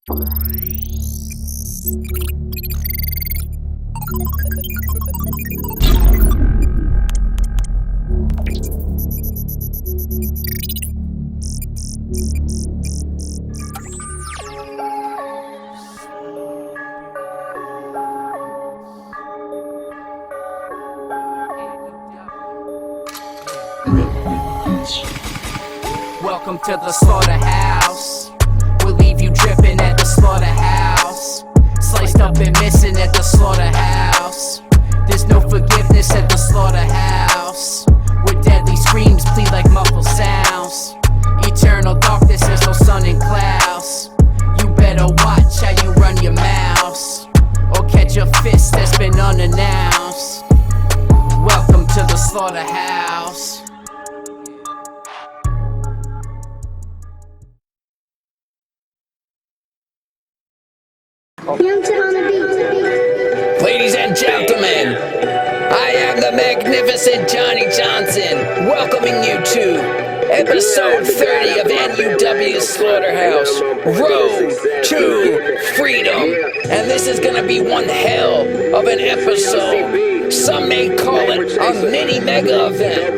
Welcome to the slaughterhouse. We'll leave you dripping at the slaughterhouse. Sliced up and missing at the slaughterhouse. There's no forgiveness at the slaughterhouse. With deadly screams plead like muffled sounds. Eternal darkness, there's no sun and clouds. You better watch how you run your mouths, or catch a fist that's been unannounced. Welcome to the slaughterhouse. Ladies and gentlemen, I am the magnificent Johnny Johnson, welcoming you to episode 30 of NUW Slaughterhouse, Road to Freedom. And this is gonna be one hell of an episode. Some may call it a mini mega event.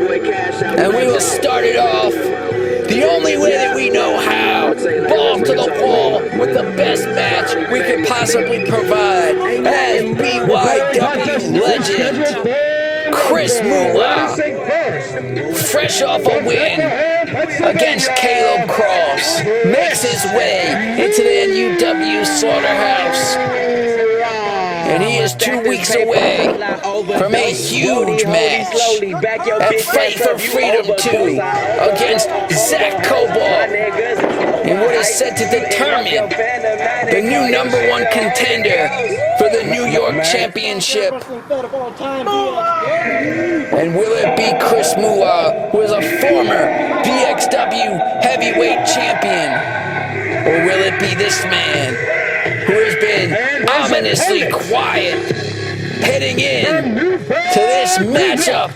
And we will start it off the only way that we know how, ball to the wall with the best match we could possibly provide as BYW legend CHRI MULA, fresh off a win against Caleb Cross, makes his way into the NUW Slaughterhouse. And he is 2 weeks away from a huge match at Fight for Freedom 2 against Zach Cobalt, in what is said to determine the new #1 contender for the New York Championship. And will it be CHRI MULA, who is a former VXW heavyweight champion? Or will it be this man, who has been ominously quiet heading in to this matchup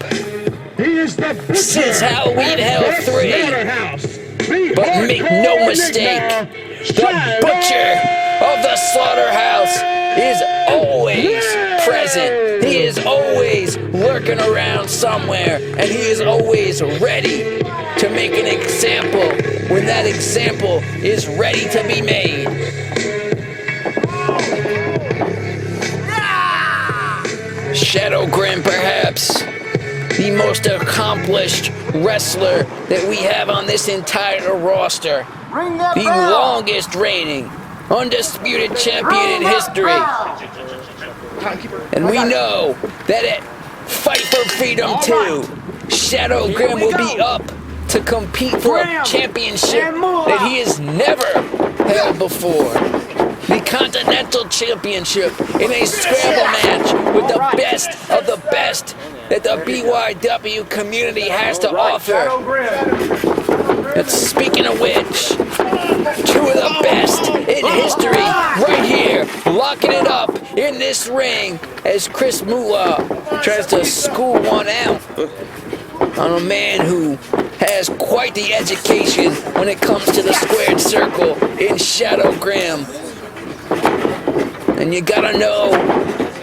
since Halloween Hell 3? But make no mistake, the butcher of the slaughterhouse is always present. He is always lurking around somewhere, and he is always ready to make an example when that example is ready to be made. Shadow Grim, perhaps the most accomplished wrestler that we have on this entire roster. The longest reigning, undisputed champion in history. And we know that at Fight for Freedom 2, Shadow Grim will be up to compete for a championship that he has never held before. The Continental Championship in a scramble match with the best of the best that the BYW community has to offer. And speaking of which, two of the best in history right here, locking it up in this ring as CHRI MULA tries to school one out on a man who has quite the education when it comes to the squared circle in Shadow Grim. And you gotta know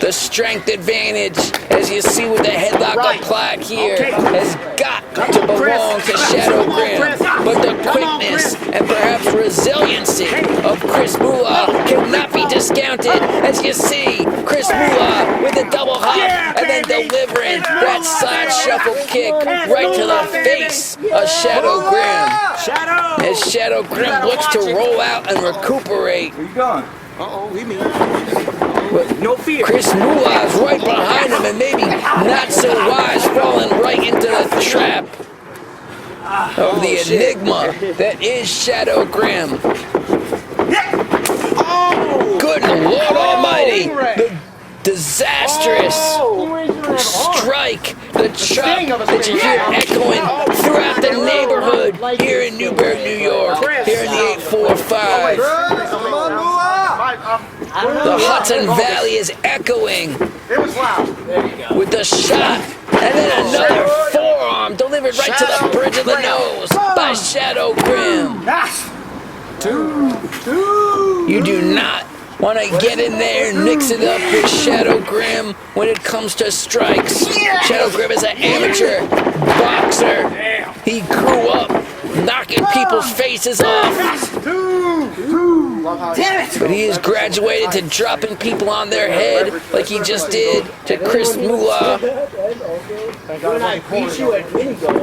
the strength advantage, as you see with the headlock applied here, has got to belong to Shadow Grim. But the quickness and perhaps resiliency of CHRI MULA cannot be discounted, as you see CHRI MULA with a double hop and then delivering that side shuffle kick right to the face of Shadow Grim. As Shadow Grim looks to roll out and recuperate. Where you going? Uh-oh, we mean. No fear. CHRI MULA is right behind him, and maybe not so wise, falling right into the trap of the enigma that is Shadow Grim. Good Lord Almighty! The disastrous strike, the chop that you hear echoing throughout the neighborhood here in Newburgh, New York, here in the 845. The Hudson Valley is echoing with the shot, and then another forearm delivered right to the bridge of the nose by Shadow Grim. Two. You do not want to get in there and mix it up with Shadow Grim when it comes to strikes. Shadow Grim is an amateur boxer. He grew up knocking people's faces off. But he has graduated to dropping people on their head like he just did to CHRI MULA.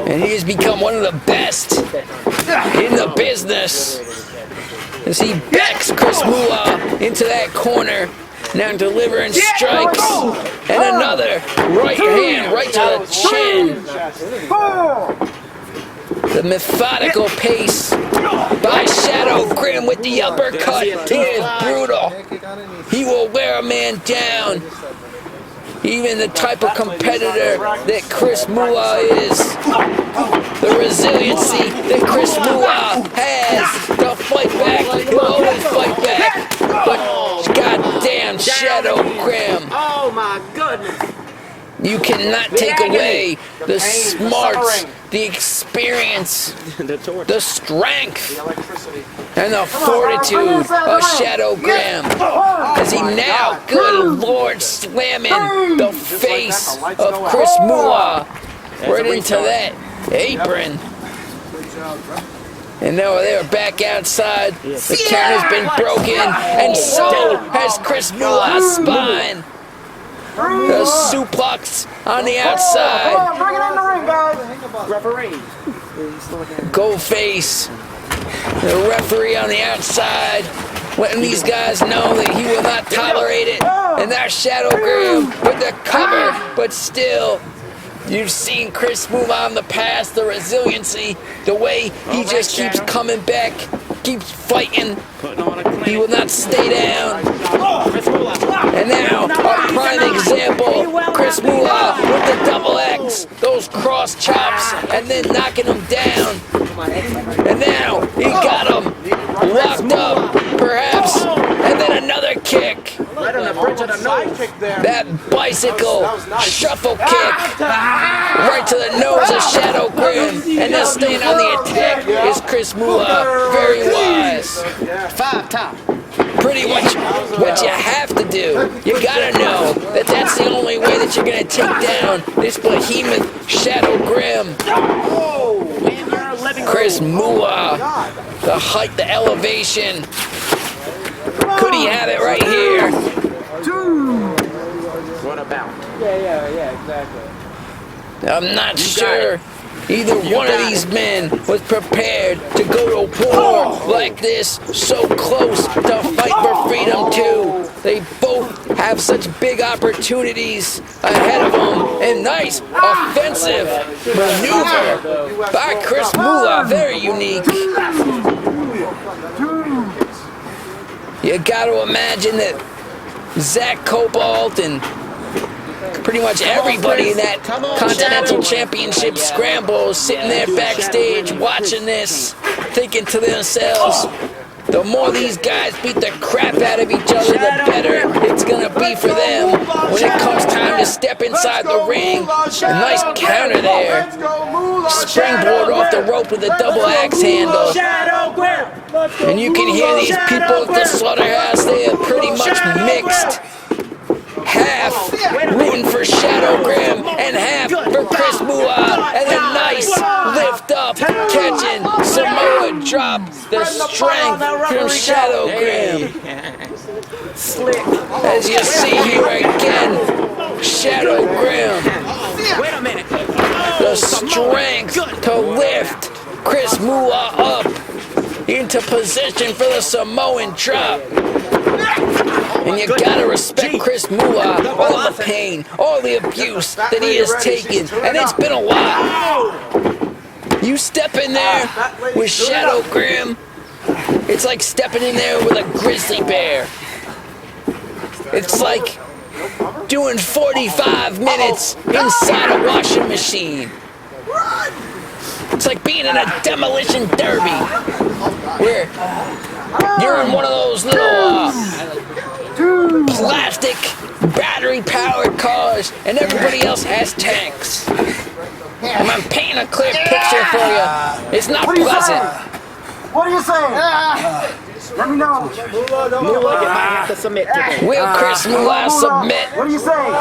And he has become one of the best in the business as he backs CHRI MULA into that corner. Now delivering strikes. And another right hand right to the chin. The methodical pace by Shadow Grim with the uppercut. He is brutal. He will wear a man down. Even the type of competitor that CHRI MULA is. The resiliency that CHRI MULA has to fight back. He'll always fight back. But goddamn Shadow Grim. Oh my goodness. You cannot take away the smarts, the experience, the strength, and the fortitude of Shadow Grim. As he now, good lord, slamming the face of CHRI MULA right into that apron. And now they're back outside. The count has been broken, and so has CHRI MULA's spine. The suplex on the outside. Bring it in the ring, guys. Referee. Goldface, the referee on the outside, letting these guys know that he will not tolerate it. And there's Shadow Grim with the cover, but still, you've seen CHRI MULA in the past, the resiliency, the way he just keeps coming back, keeps fighting. He will not stay down. And now, a prime example, CHRI MULA with the double X, those cross chops, and then knocking him down. And now, he got him locked up, perhaps, and then another kick. That bicycle shuffle kick right to the nose of Shadow Grim. And then staying on the attack is CHRI MULA. Very wise. 5 top. Pretty much what you have to do. You gotta know that that's the only way that you're gonna take down this behemoth Shadow Grim. CHRI MULA, the height, the elevation. Could he have it right here? What about? Yeah, exactly. I'm not sure either one of these men was prepared to go to war like this, so close to fight for freedom too. They both have such big opportunities ahead of them. And nice offensive maneuver by CHRI MULA, very unique. You gotta imagine that Zach Cobalt and pretty much everybody in that Continental Championship Scramble is sitting there backstage watching this, thinking to themselves, the more these guys beat the crap out of each other, the better it's gonna be for them when it comes time to step inside the ring. A nice counter there. Springboard off the rope with a double axe handle. And you can hear these people at the slaughterhouse, they are pretty much mixed. Half rooting for Shadow Grim and half for CHRI MULA. And a nice lift up, catching Samoa drop, the strength from Shadow Grim. As you see here again, Shadow Grim. Wait a minute. The strength to lift CHRI MULA up into position for the Samoan drop. And you gotta respect CHRI MULA, all the pain, all the abuse that he has taken, and it's been a lot. You step in there with Shadow Grim, it's like stepping in there with a grizzly bear. It's like doing 45 minutes inside a washing machine. It's like being in a demolition derby, where you're in one of those little plastic battery-powered cars, and everybody else has tanks. And I'm painting a clear picture for you. It's not pleasant. What are you saying? Let me know. Mula, you might have to submit today. Will Chris Mula submit? What do you say?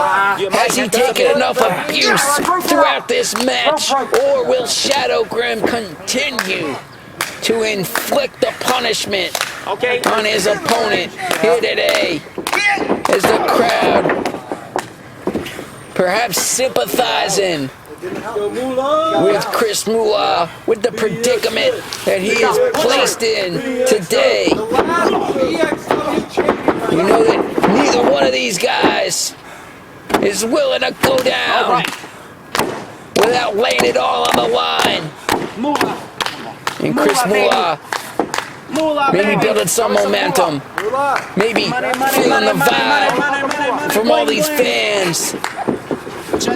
Has he taken enough abuse throughout this match? Or will Shadow Grim continue to inflict the punishment on his opponent here today? As the crowd perhaps sympathizing with Chris Mula, with the predicament that he is placed in today. You know that neither one of these guys is willing to go down without laying it all on the line. And Chris Mula maybe building some momentum, maybe feeling the vibe from all these fans,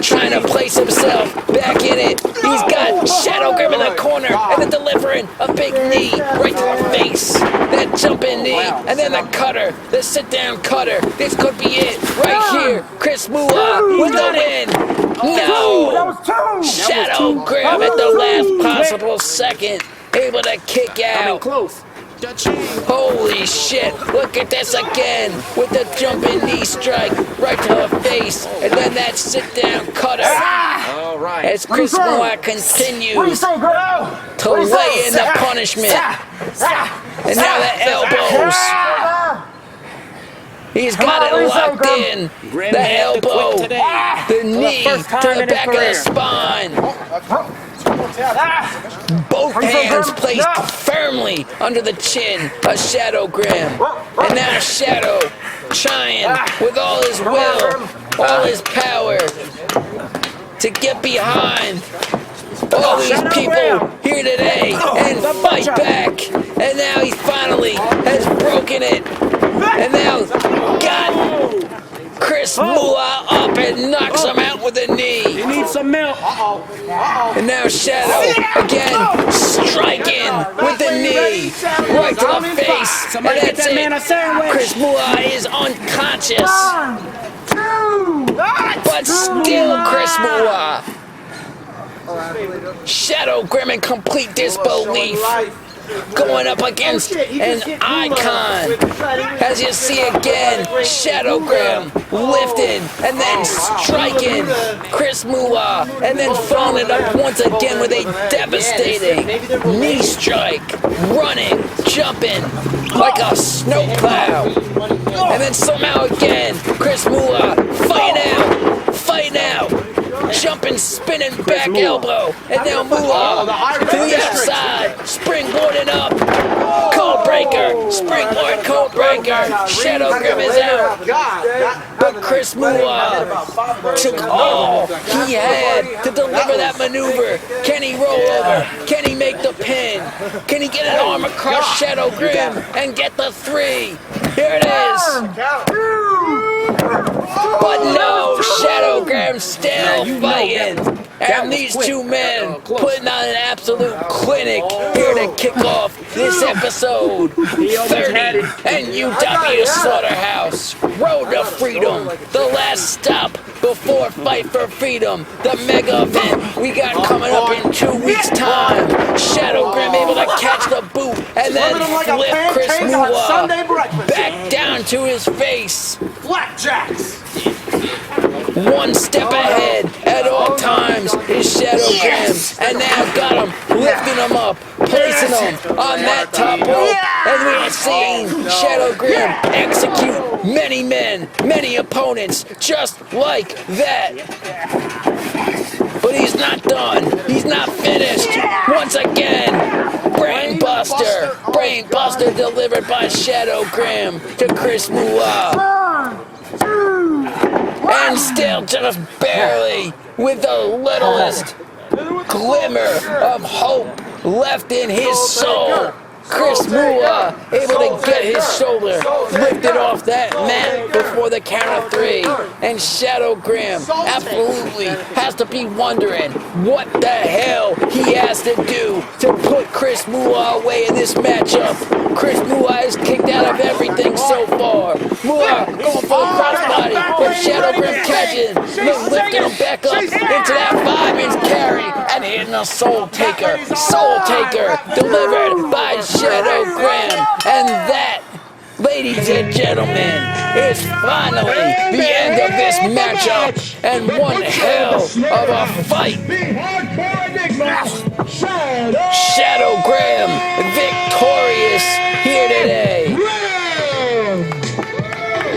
trying to place himself back in it. He's got Shadow Grim in the corner and then delivering a big knee right to the face. That jumping knee and then the cutter, the sit-down cutter. This could be it right here. Chris Mula with the win. No! Shadow Grim at the last possible second, able to kick out. Holy shit, look at this again with the jumping knee strike right to the face and then that sit down cutter. As Chris Mula continues to lay in the punishment. And now the elbows. He's got it locked in. The elbow, the knee to the back of the spine. Both hands placed firmly under the chin of Shadow Grim. And now Shadow trying with all his will, all his power to get behind all these people here today and fight back. And now he finally has broken it. And now got Chris Mula up and knocks him out with a knee. You need some milk. And now Shadow again striking with the knee right to the face. And that's it. Chris Mula is unconscious. But still Chris Mula. Shadow Grim in complete disbelief. Going up against an icon. As you see again, Shadow Grim lifting and then striking Chris Mula and then following it up once again with a devastating knee strike. Running, jumping like a snowplow. And then somehow again, Chris Mula fighting out. Jumping, spinning back elbow, and now Mula to the outside, springboarding up, code breaker, springboard code breaker, Shadow Grim is out, but Chris Mula took all he had to deliver that maneuver. Can he roll over? Can he make the pin? Can he get an arm across Shadow Grim and get the 3? Here it is. But no, Shadow Grim still fighting. And these two men putting on an absolute clinic here to kick off this episode 30 NUW Slaughterhouse. Road to Freedom, the last stop before Fight for Freedom, the mega event we got coming up in 2 weeks' time. Shadow Grim able to catch the boot and then flip Chris Mula back down to his face. Blackjacks. One step ahead at all times is Shadow Grim, and now got him, lifting him up, placing him on that top rope, and we have seen Shadow Grim execute many men, many opponents, just like that. But he's not done, he's not finished. Once again, Brain Buster delivered by Shadow Grim to Chris Mula. And still just barely, with the littlest glimmer of hope left in his soul, Chris Mula able to get his shoulder lifted off that mat before the count of 3. And Shadow Grim absolutely has to be wondering what the hell he has to do to put Chris Mula away in this matchup. Chris Mula is kicked out of everything so far. Mula going for the crossbody. but Shadow Grim catches, lifting him back up into that fireman's carry, and hitting a Soul Taker. Soul Taker delivered by Shadow Grim, and that, ladies and gentlemen, is finally the end of this matchup, and one hell of a fight. Shadow Grim victorious here today.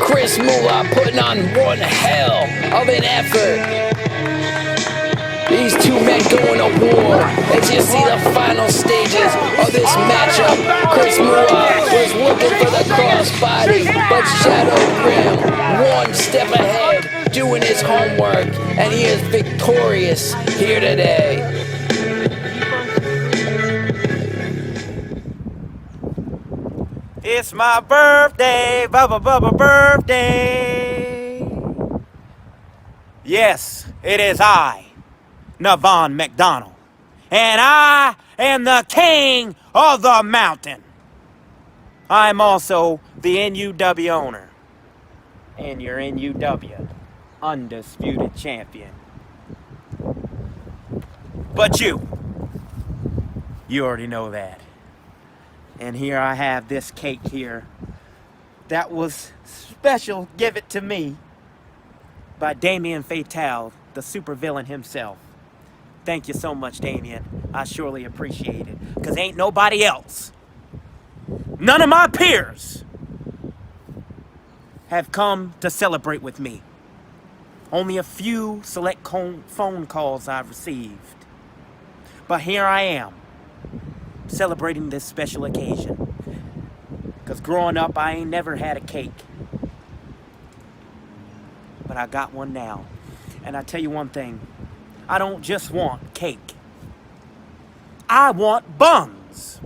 CHRI MULA putting on one hell of an effort. These two men going to war as you see the final stages of this matchup. CHRI MULA was looking for the crossbody, but Shadow Grim one step ahead, doing his homework, and he is victorious here today. It's my birthday, birthday. Yes, it is I, NUW McDonald, and I am the king of the mountain. I'm also the NUW owner, and your NUW Undisputed Champion. But you already know that. And here I have this cake here that was special, give it to me, by Damien Fatale, the supervillain himself. Thank you so much, Damien. I surely appreciate it. Because ain't nobody else, none of my peers, have come to celebrate with me. Only a few select phone calls I've received. But here I am, celebrating this special occasion. Because growing up, I ain't never had a cake. But I got one now. And I tell you one thing, I don't just want cake. I want buns.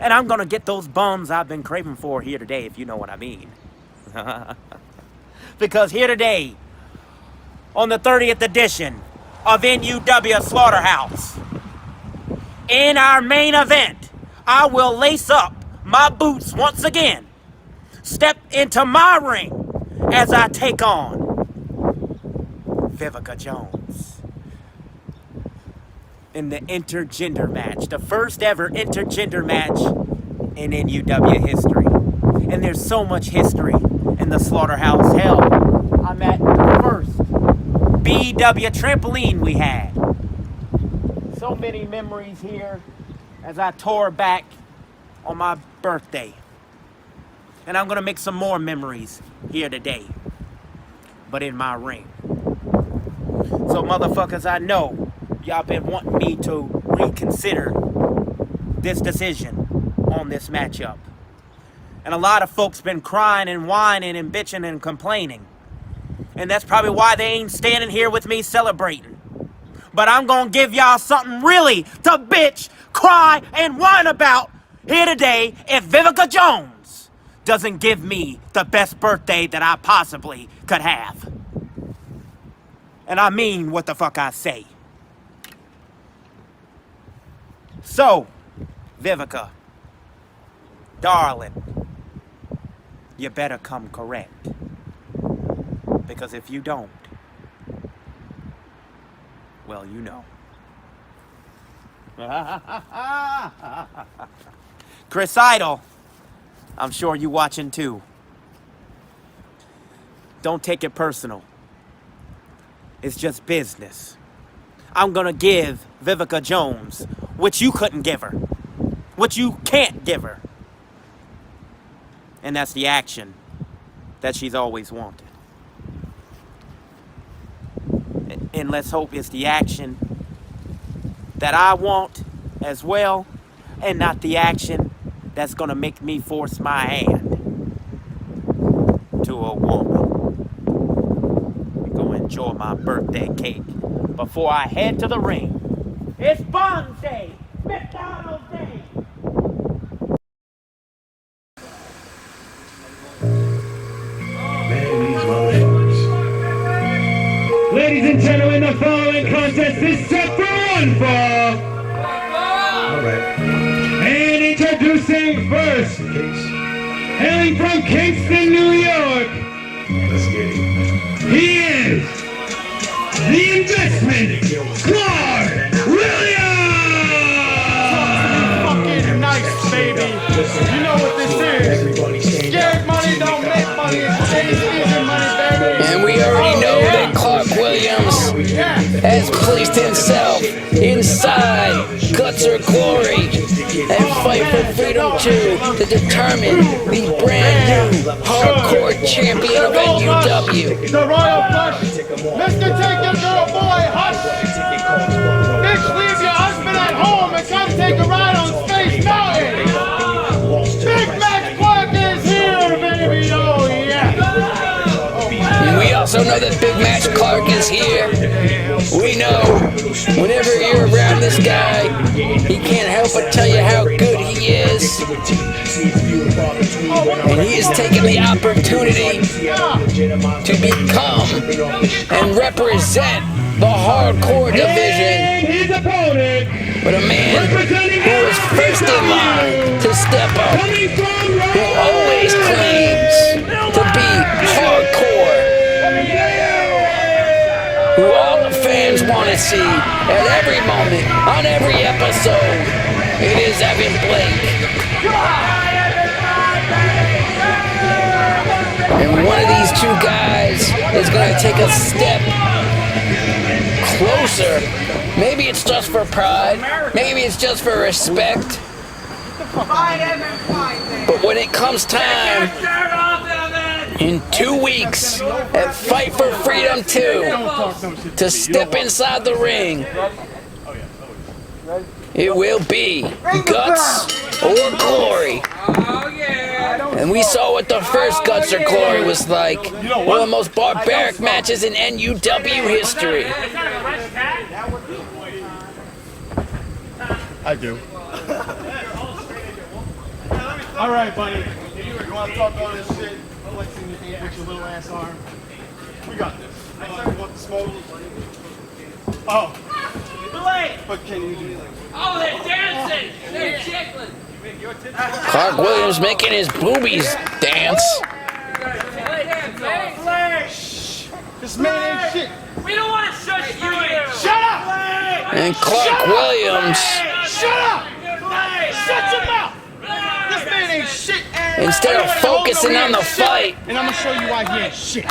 And I'm gonna get those buns I've been craving for here today, if you know what I mean. Because here today, on the 30th edition of NUW Slaughterhouse, in our main event, I will lace up my boots once again, step into my ring as I take on VIVICA Jones in the intergender match, the first ever intergender match in NUW history. And there's so much history in the Slaughterhouse. Hell, I'm at the first BW trampoline we had. So many memories here as I tore back on my birthday. And I'm gonna make some more memories here today, but in my ring. So motherfuckers, I know y'all been wanting me to reconsider this decision on this matchup. And a lot of folks been crying and whining and bitching and complaining. And that's probably why they ain't standing here with me celebrating. But I'm gonna give y'all something really to bitch, cry, and whine about here today if VIVICA Jones doesn't give me the best birthday that I possibly could have. And I mean what the fuck I say. So, VIVICA, darling, you better come correct. Because if you don't, well, you know. Chris Idol, I'm sure you watching too. Don't take it personal. It's just business. I'm gonna give VIVICA Jones what you couldn't give her, what you can't give her. And that's the action that she's always wanted. And let's hope it's the action that I want as well, and not the action that's gonna make me force my hand to a woman. Go enjoy my birthday cake before I head to the ring. It's Bond's Day, McDonald's Day. Ladies and gentlemen, the following contest is set for one fall. All right. And introducing first, hailing from Kingston, New York, Let's get it. has placed himself inside Guts or Glory and Fight for Freedom 2 to determine the brand new hardcore champion of NUW. The Royal Flush. Mr. Take Your Girl Boy Hush. Bitch, leave your husband at home and come take a ride on Space Mountain. Big Max Clark is here, baby. Oh, yeah. And we also know that Big Match Clark is here. We know whenever you're around this guy, he can't help but tell you how good he is. And he is taking the opportunity to become and represent the hardcore division. But a man who is first in line to step up, who always claims to be hardcore, who all the fans want to see at every moment, on every episode. It is Evan Blake. And one of these two guys is going to take a step closer. Maybe it's just for pride. Maybe it's just for respect. But when it comes time, in 2 weeks, at Fight for Freedom 2, to step inside the ring, it will be Guts or Glory. And we saw what the first Guts or Glory was like. One of the most barbaric matches in NUW history. I do. All right, buddy. You want to talk all this shit? Flexing your hand with your little ass arm. We got this. Want the smoke? Oh. But can you do like? Oh, they're dancing! They're jiggling! Clark Williams making his boobies dance. This man ain't shit. We don't want to shush you here! Shut up! And Clark Williams, Shut up! Shut your mouth! This man ain't shit. instead of focusing on the fight, And I'm gonna show you why he ain't shit.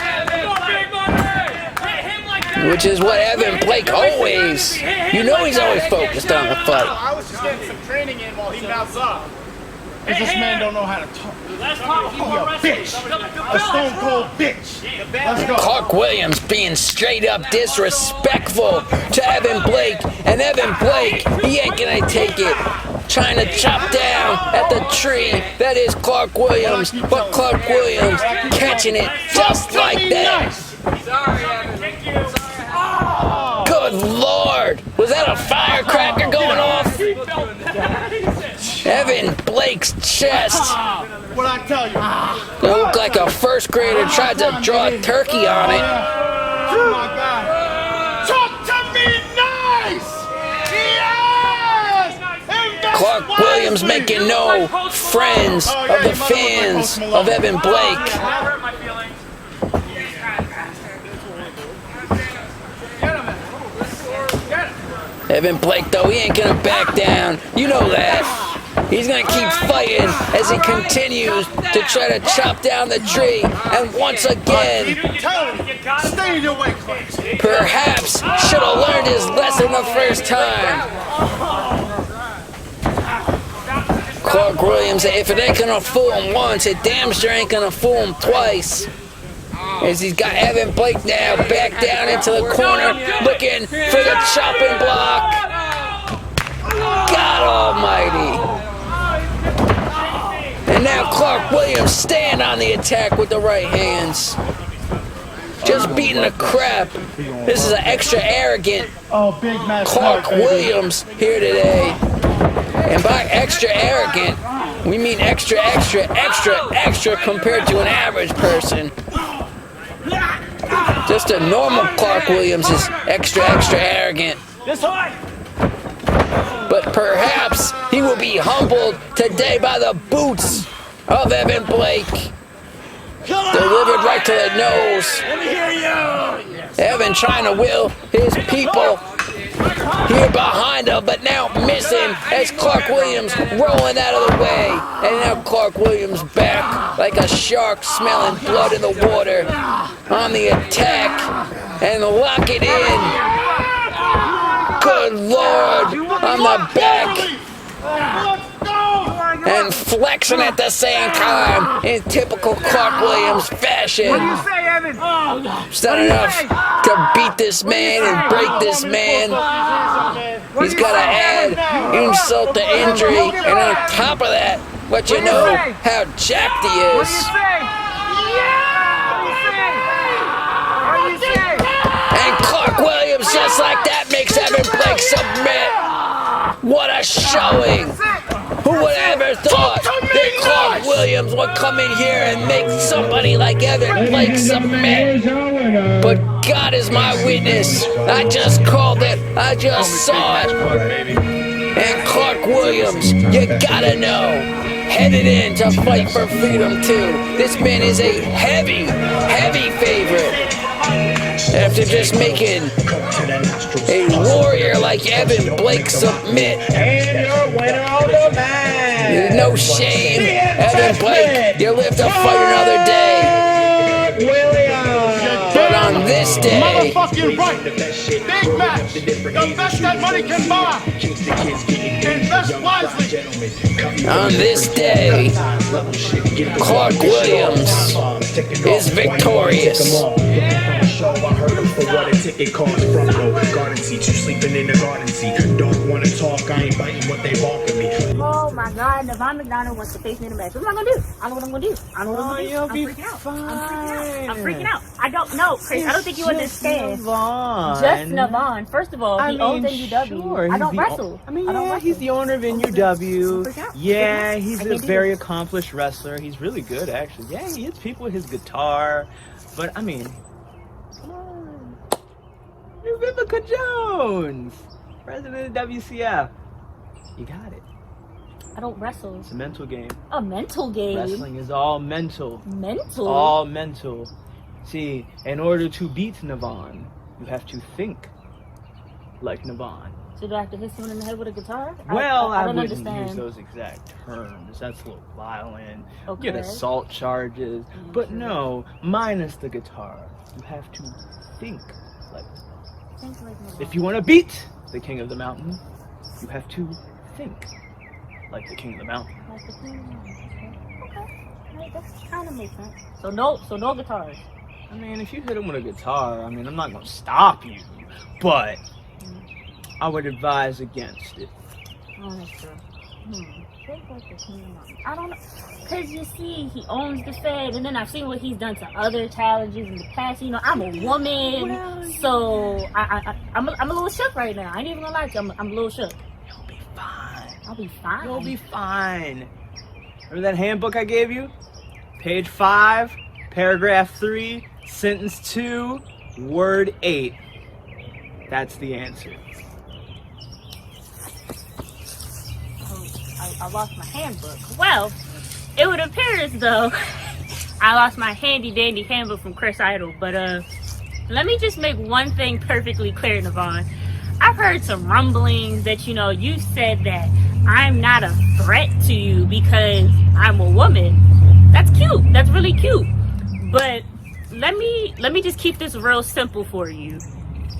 which is what Evan Blake always, you know he's always focused on the fight. I was just getting some training in while he mouths up. Because this man don't know how to talk. He a bitch. A stone cold bitch. Let's go. Clark Williams being straight up disrespectful to Evan Blake, and Evan Blake, he ain't gonna take it. Trying to chop down at the tree that is Clark Williams, but Clark Williams catching it just like that. Sorry, Evan. Thank you. Good Lord, was that a firecracker going off? Evan Blake's chest. What I tell you? It looked like a first grader tried to draw a turkey on it. Oh my God. Talk to me nice! Yes! Clark Williams making no friends of the fans of Evan Blake. Evan Blake, though, he ain't gonna back down. You know that. He's gonna keep fighting as he continues to try to chop down the tree. And once again, Stay in your way, Clark. perhaps should have learned his lesson the first time. Clark Williams, if it ain't gonna fool him once, it damn sure ain't gonna fool him twice. As he's got Evan Blake now back down into the corner, looking for the chopping block. God almighty. And now Clark Williams staying on the attack with the right hands. Just beating the crap. This is an extra arrogant Big Mac Clark Williams here today. And by extra arrogant, we mean extra, extra, extra, extra compared to an average person. Just a normal Clark Williams is extra, extra arrogant. But perhaps he will be humbled today by the boots of Evan Blake. Delivered right to the nose. Evan trying to will his people here behind him, but now missing as Clark Williams rolling out of the way. And now Clark Williams back like a shark smelling blood in the water on the attack and lock it in. Good Lord, on the back. And flexing at the same time in typical Clark Williams fashion. What do you say, Evan? It's not enough to beat this man and break this man. He's got to add insult to injury, and on top of that, let you know how jacked he What do you is. say? What do you say? And Clark Williams, just like that, makes Evan Blake submit. What a showing! Who would have ever thought that Clark Williams would come in here and make somebody like Evan Blake submit? But God is my witness. I just called it. I just saw it. And Clark Williams, you gotta know, headed in to fight for freedom too. This man is a heavy, heavy favorite. After just making a warrior like Evan Blake submit. And your winner of the match. No shame, Evan Blake. You live to fight another day. But on this day, Motherfucking right. Big match. The best that money can buy. Invest wisely. on this day, Clark Williams is victorious. I heard him for what a ticket costs from garden seats. You sleeping in the garden seat. Don't want to talk, I ain't biting what they walking me. Oh my God, NUW McDonald wants to face me in the match. What am I gonna do? I know what I'm gonna do. I know what I'm gonna do. I'm freaking out. I'm freaking out. I don't know, Chris. I don't think you understand. Just Navon. First of all, he owns NUW. Sure, I don't wrestle. I mean, don't yeah, wrestle. he's the owner of NUW. Yeah, he's a can't do very this. accomplished wrestler. He's really good, actually. Yeah, he hits people with his guitar. But, I mean, come on. You're VIVICA Jones, president of WCF. You got it. I don't wrestle. It's a mental game. A mental game. Wrestling is all mental. Mental. All mental. See, in order to beat Navon, you have to think like Navon. So do I have to hit someone in the head with a guitar? Well, I don't wouldn't understand. use those exact terms. That's a little violent. Okay. Get assault charges. But no, minus the guitar. You have to think like Navon. Think like Navon. If you want to beat the King of the Mountain, you have to think like the King of the Mountain. Like the king of the mountain. Okay. Right, that kind of makes sense. So no guitars. I mean, if you hit him with a guitar, I mean, I'm not going to stop you, but I would advise against it. Oh, that's true. Think like the king of the mountain. I don't know. Because you see, he owns the Fed, and then I've seen what he's done to other challenges in the past. You know, I'm a woman, so I'm a little shook right now. I ain't even gonna lie to you, I'm a little shook. You'll be fine. I'll be fine. You'll be fine. Remember that handbook I gave you? Page 5, paragraph 3, sentence 2, word 8. That's the answer. I lost my handbook. Well, it would appear as though I lost my handy dandy handbook from Chris Idol. But let me just make one thing perfectly clear, Navon. I've heard some rumblings that, you know, you said that I'm not a threat to you because I'm a woman. That's cute. That's really cute. But let me just keep this real simple for you.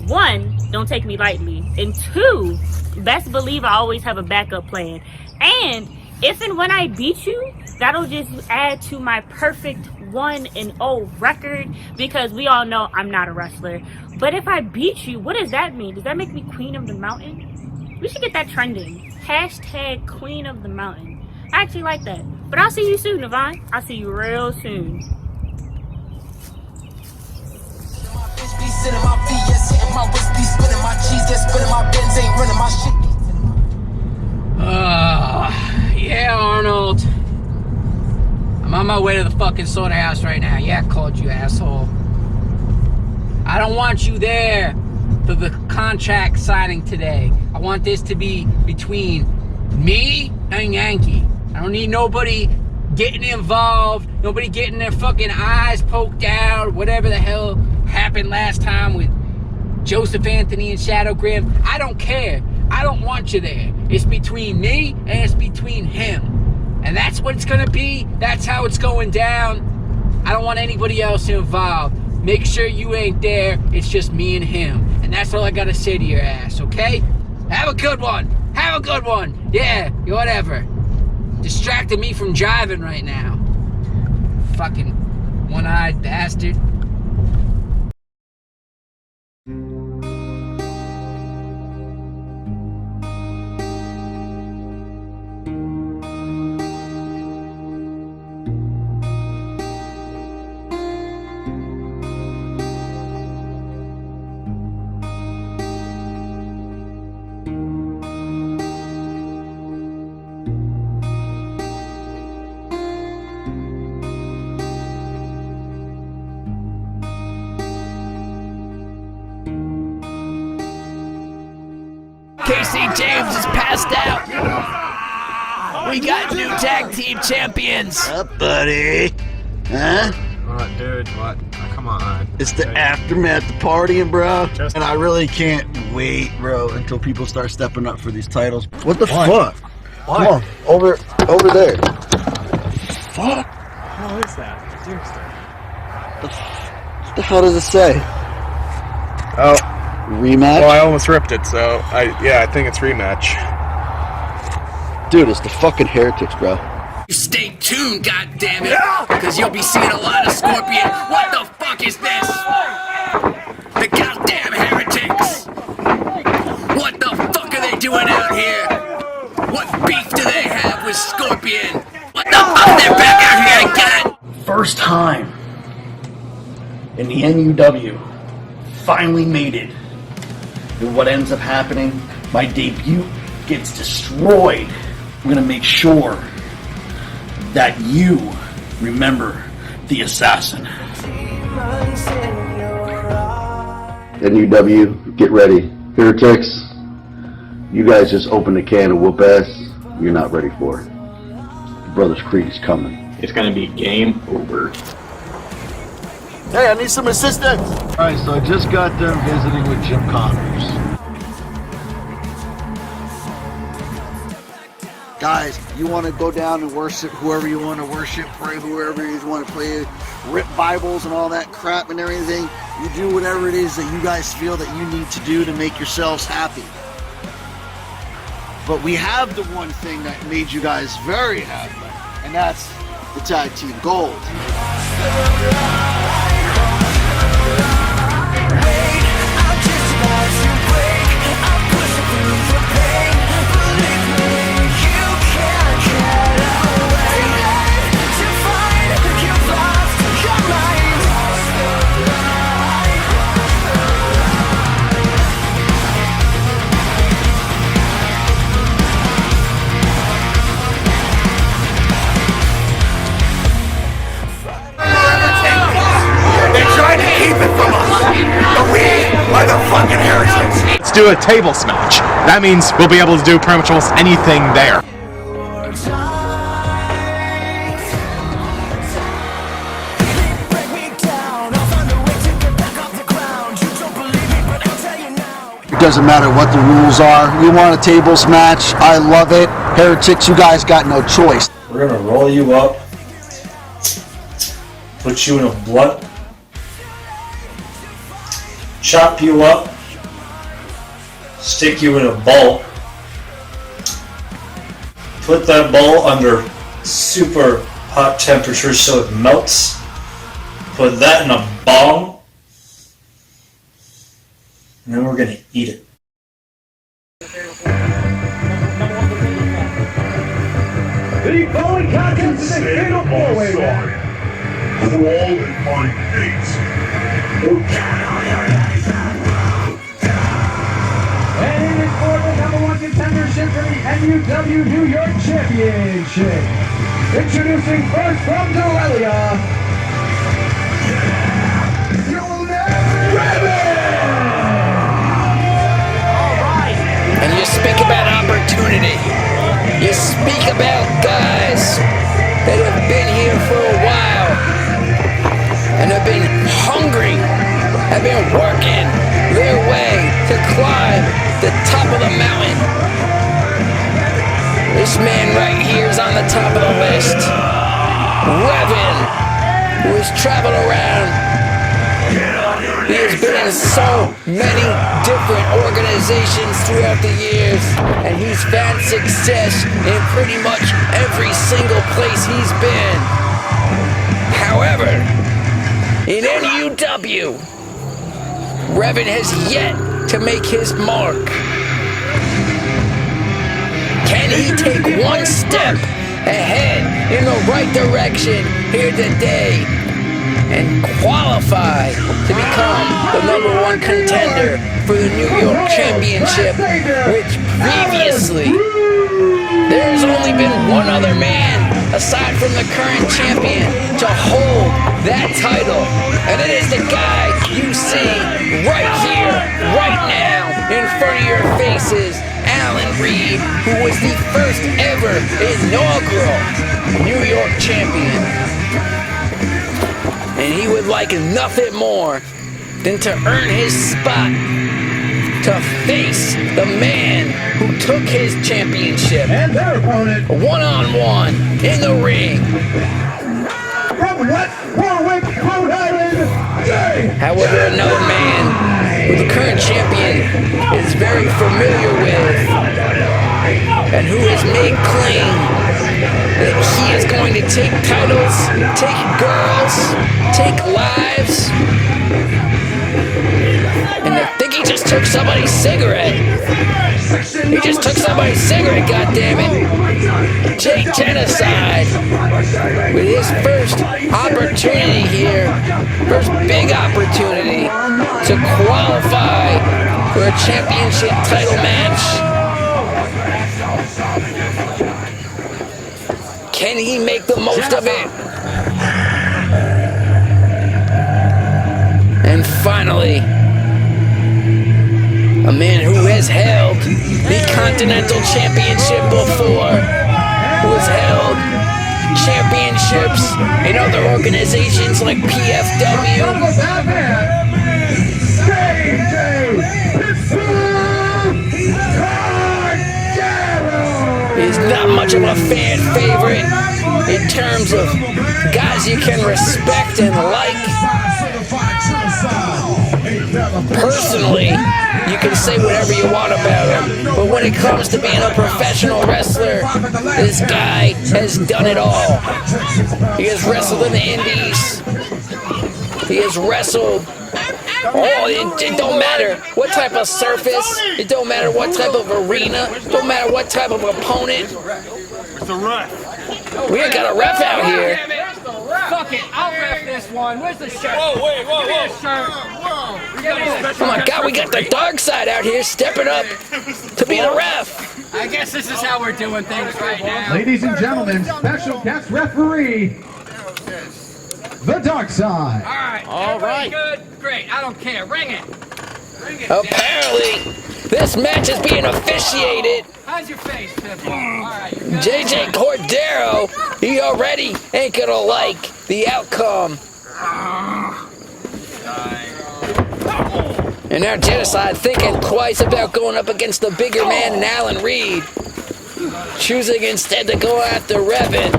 1, don't take me lightly. And 2, best believe I always have a backup plan. And if and when I beat you, that'll just add to my perfect 1-0 record, because we all know I'm not a wrestler. But if I beat you, what does that mean? Does that make me Queen of the Mountain? We should get that trending. Hashtag Queen of the Mountain. I actually like that. But I'll see you soon, Navon. I'll see you real soon. Yeah, Arnold. I'm on my way to the fucking slaughterhouse right now. Yeah, I called you, asshole. I don't want you there for the contract signing today. I want this to be between me and Yankee. I don't need nobody getting involved, nobody getting their fucking eyes poked out, whatever the hell happened last time with Joseph Anthony and Shadow Graham. I don't care. I don't want you there. It's between me and it's between him. And that's what it's gonna be. That's how it's going down. I don't want anybody else involved. Make sure you ain't there. It's just me and him. And And that's all I gotta say to your ass, okay? Have a good one. Have a good one. Yeah, whatever. Distracted me from driving right now. Fucking one-eyed bastard. Casey James is passed out. We got new tag team champions. What's up, buddy? Huh? What, dude? What? Oh, come on. It's the aftermath, the partying, bro. And I really can't wait, bro, until people start stepping up for these titles. What the fuck? What? Come on, over there. Fuck. How is that? Seriously. What the hell does it say? Oh. Rematch? Well, I almost ripped it, so I think it's rematch. Dude, it's the fucking Heretics, bro. Stay tuned, goddammit, because you'll be seeing a lot of Scorpion. What the fuck is this? The goddamn Heretics! What the fuck are they doing out here? What beef do they have with Scorpion? What the fuck? They're back out here again! First time in the NUW. Finally made it. And what ends up happening, my debut gets destroyed. We're gonna make sure that you remember the assassin. NUW, get ready. Heretics, you guys just opened a can of whoop ass you're not ready for. Brothers Creed is coming. It's gonna be game over. Hey, I need some assistance. Alright, so I just got done visiting with Jim Connors. Guys, you want to go down and worship whoever you want to worship, pray whoever you want to pray, rip Bibles and all that crap and everything. You do whatever it is that you guys feel that you need to do to make yourselves happy. But we have the one thing that made you guys very happy, and that's the Tag Team Gold. Let's do a table smash. That means we'll be able to do pretty much almost anything there. It doesn't matter what the rules are. You want a tables match? I love it. Heretics, you guys got no choice. We're gonna roll you up, put you in a blunt, chop you up, stick you in a ball, put that ball under super hot temperature so it melts, put that in a bong, and then we're going to eat it. The following contest is a fatal four-way match. Crawl and find dates. And it is for the #1 contendership for the NUW New York Championship. Introducing first from Dorelia, And you speak about opportunity. You speak about guys that have been here for a while and have been hungry, have been working their way to climb the top of the mountain. This man right here is on the top of the list. Revan, who has traveled around He has been in so many different organizations throughout the years, and he's found success in pretty much every single place he's been. However, in NUW, Revan has yet to make his mark. Can he take one step ahead in the right direction here today and qualify to become the #1 contender for the New York Championship, which previously there's only been one other man aside from the current champion to hold that title, and it is the guy you see right here, right now, in front of your faces, Alan Reed, who was the first ever inaugural New York champion. And he would like nothing more than to earn his spot to face the man who took his championship And their opponent, one-on-one in the ring. from West Warwick, Rhode Island, Jay. However, another man who the current champion is very familiar with and who has made claim that he is going to take titles, take girls, take lives. And I think he just took somebody's cigarette. He just took somebody's cigarette, goddammit. Jay Genocide with his first opportunity here, first big opportunity to qualify for a championship title match. Can he make the most of it? And finally, a man who has held the Continental Championship before, who has held championships in other organizations like PFW. He's not much of a fan favorite in terms of guys you can respect and like. Personally, you can say whatever you want about him, but when it comes to being a professional wrestler, this guy has done it all. He has wrestled in the Indies. He has wrestled. It don't matter what type of surface. It don't matter what type of arena. It don't matter what type of opponent. It's a ref. We ain't got a ref out here. Fuck it, I'll ref this one. Where's the shirt? Whoa, wait, whoa, Give me whoa. the shirt. Oh my God, we got the dark side out here stepping up to be the ref. I guess this is how we're doing things right now. Ladies and gentlemen, special guest referee, the Dark Side. All right. Good. Great. I don't care. Ring it. Ring it. Apparently, this match is being officiated. How's your face, Pitbull? All right. You're good. JJ Cordero, he already ain't gonna like the outcome. And now Genocide thinking twice about going up against the bigger man than Alan Reed, choosing instead to go after Revan.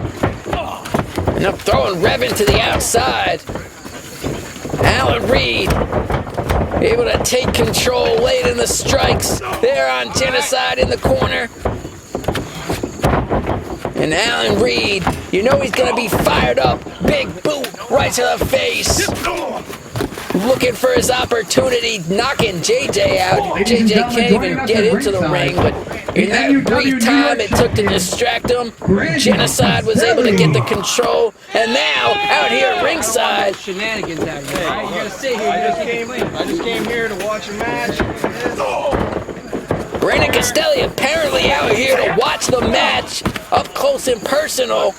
And I'm throwing Revan to the outside. Alan Reed able to take control late in the strikes there on Genocide in the corner. And Alan Reed, you know he's gonna be fired up. Big boot right to the face. Looking for his opportunity, knocking JJ out. JJ can't even get into the ring, but in that brief time it took to distract him, Genocide was able to get the control, and now out here at ringside. Shenanigans out here, right? You gotta stay here. I just came here to watch a match. Brandon Castelli apparently out here to watch the match up close and personal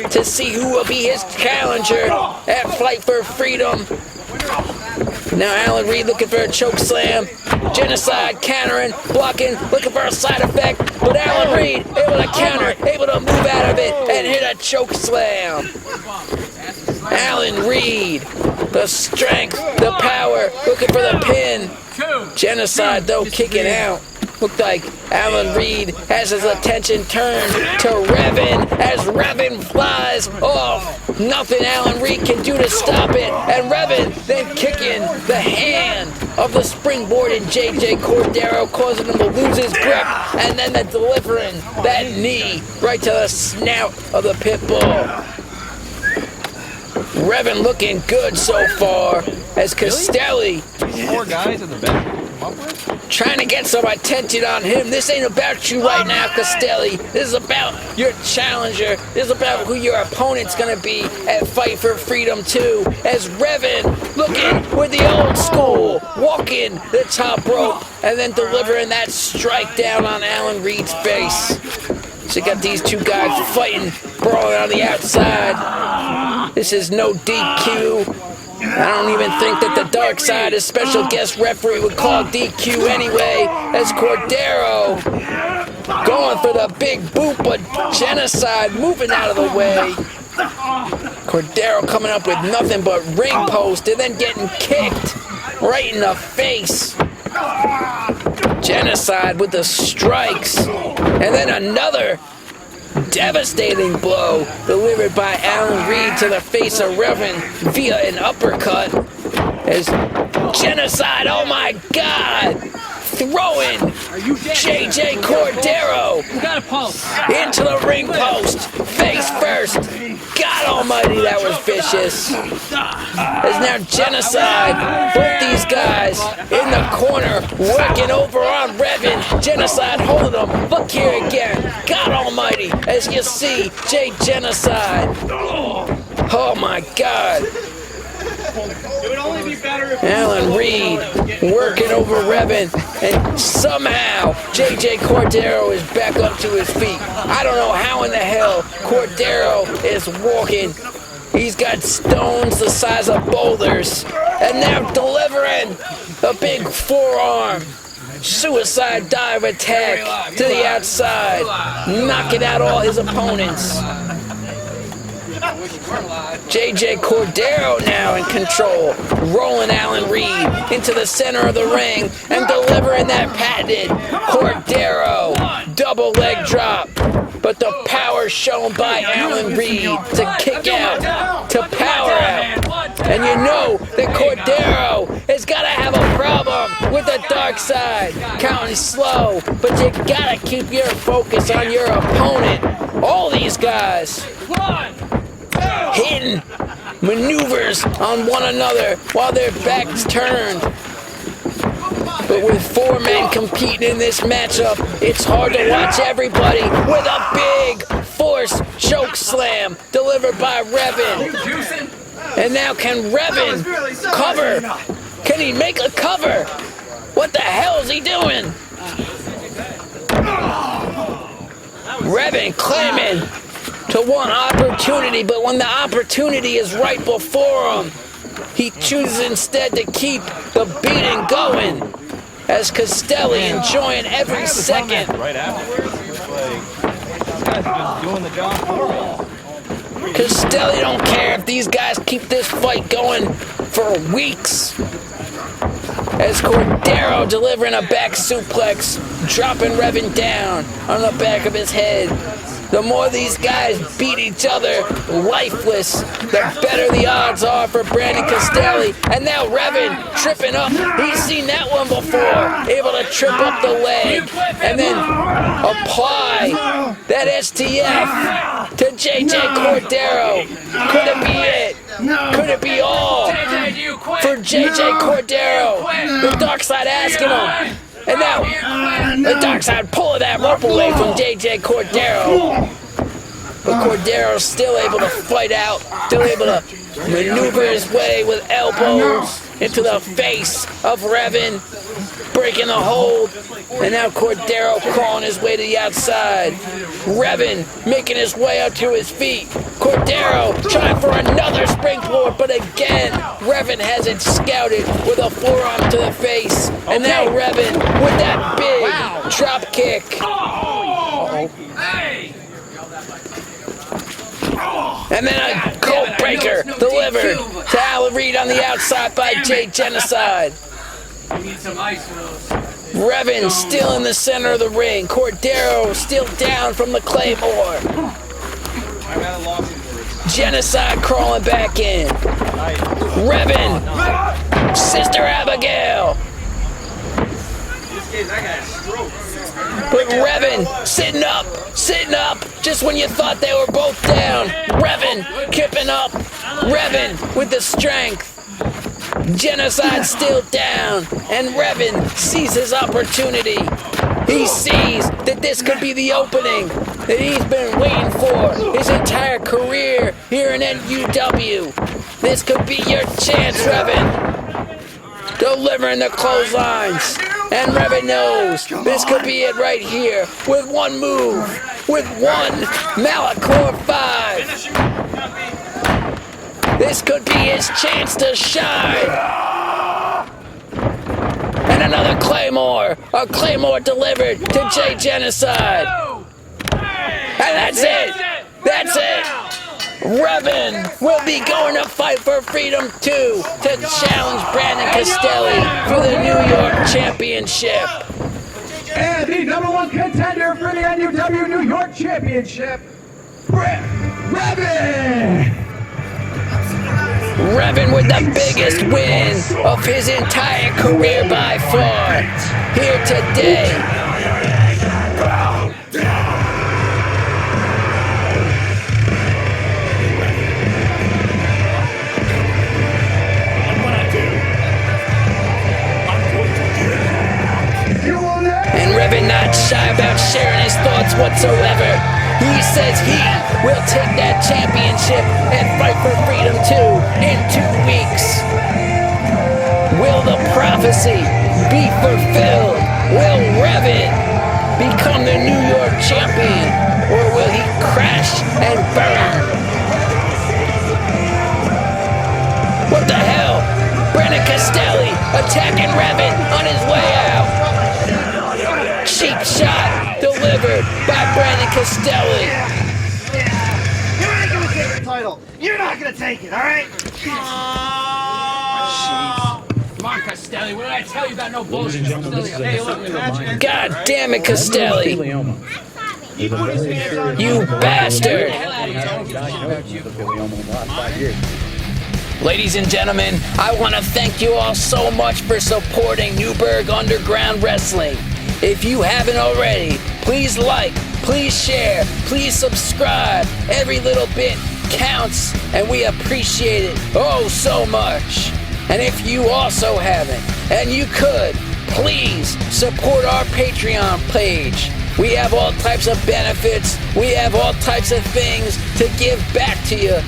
to see who will be his challenger at Fight for Freedom. Now Alan Reed looking for a choke slam. Genocide countering, blocking, looking for a side effect. But Alan Reed able to counter, able to move out of it and hit a choke slam. Alan Reed, the strength, the power, looking for the pin. Genocide though kicking out. Looked like Alan Reed has his attention turned to Revan as Revan flies off. Nothing Alan Reed can do to stop it. And Revan then kicking the hand of the springboarding JJ Cordero, causing him to lose his grip. And then delivering that knee right to the snout of the pit bull. Revan looking good so far as Castelli. Four guys in the back. Trying to get some attention on him. This ain't about you right now, Castelli. This is about your challenger. This is about who your opponent's gonna be at Fight for Freedom 2. As Revan looking with the old school, walking the top rope, and then delivering that strike down on Alan Reed's face. So you got these two guys fighting, brawling on the outside. This is no DQ. I don't even think that the Dark Side, as special guest referee, would call DQ anyway, as Cordero going for the big boot, but Genocide moving out of the way. Cordero coming up with nothing but ring post and then getting kicked right in the face. Genocide with the strikes, and then another devastating blow delivered by Alan Reed to the face of Revan via an uppercut. As Genocide, oh my God, throwing JJ Cordero into the ring post, face first. God almighty, that was vicious. As now Genocide, both these guys in the corner, working over on Revan. Genocide holding him. Look here again. God almighty, as you see, Genocide. Oh my God. It would only be better if Alan Reed working over Revan, and somehow JJ Cordero is back up to his feet. I don't know how in the hell Cordero is walking. He's got stones the size of boulders, and now delivering a big forearm suicide dive attack to the outside, knocking out all his opponents. JJ Cordero now in control, rolling Alan Reed into the center of the ring and delivering that patented Cordero double leg drop. But the power shown by Alan Reed to kick out, to power out. And you know that Cordero has got to have a problem with the Dark Side, counting slow, but you got to keep your focus on your opponent. All these guys hitting maneuvers on one another while their backs turned. But with four men competing in this matchup, it's hard to watch everybody with a big force choke slam delivered by Revan. And now can Revan cover? Can he make a cover? What the hell is he doing? Revan claiming to want opportunity, but when the opportunity is right before him, he chooses instead to keep the beating going, as Castelli enjoying every second. Right afterwards, this guy's just doing the job for me. Castelli don't care if these guys keep this fight going for weeks. As Cordero delivering a back suplex, dropping Revan down on the back of his head. The more these guys beat each other lifeless, the better the odds are for Brandon Castelli. And now Revan tripping up. He's seen that one before. Able to trip up the leg and then apply that STF to JJ Cordero. Could it be it? Could it be all for JJ Cordero? The Dark Side asking him. And now, the Dark Side pulling that rope away from JJ Cordero. But Cordero's still able to fight out, still able to maneuver his way with elbows into the face of Revan, breaking the hold. And now Cordero crawling his way to the outside. Revan making his way up to his feet. Cordero trying for another springboard, but again, Revan has it scouted with a forearm to the face. And now Revan with that big drop kick. And then a cold breaker delivered to Alan Reed on the outside by Genocide. We need some ice for those. Revan still in the center of the ring. Cordero still down from the Claymore. Genocide crawling back in. Revan, Sister Abigail. But Revan sitting up, just when you thought they were both down. Revan kipping up. Revan with the strength. Genocide still down, and Revan sees his opportunity. He sees that this could be the opening that he's been waiting for his entire career here in NUW. This could be your chance, Revan. Delivering the clotheslines, and Revan knows this could be it right here with one move, with one Malachor 5. This could be his chance to shine. And another Claymore. A Claymore delivered to Jay Genocide. And that's it. That's it. Revan will be going to Fight for Freedom 2 to challenge Brandon Castelli for the New York Championship. And the #1 contender for the NUW New York Championship, Revan! Revan with the biggest win of his entire career by far, here today. And Revan not shy about sharing his thoughts whatsoever. He says he will take that championship and Fight for Freedom 2 in 2 weeks. Will the prophecy be fulfilled? Will Revan become the New York champion? Or will he crash and burn? What the hell? Brandon Castelli attacking Revan on his way out. Cheap shot delivered by Brandon Castelli. You're not gonna take the title. You're not gonna take it, all right? Come on, Castelli. What did I tell you about no bullshit? Hey, look, God damn it, Castelli. You bastard. Ladies and gentlemen, I want to thank you all so much for supporting Newburgh Underground Wrestling. If you haven't already, please like, please share, please subscribe. Every little bit counts, and we appreciate it oh so much. And if you also haven't, and you could, please support our Patreon page. We have all types of benefits. We have all types of things to give back to you.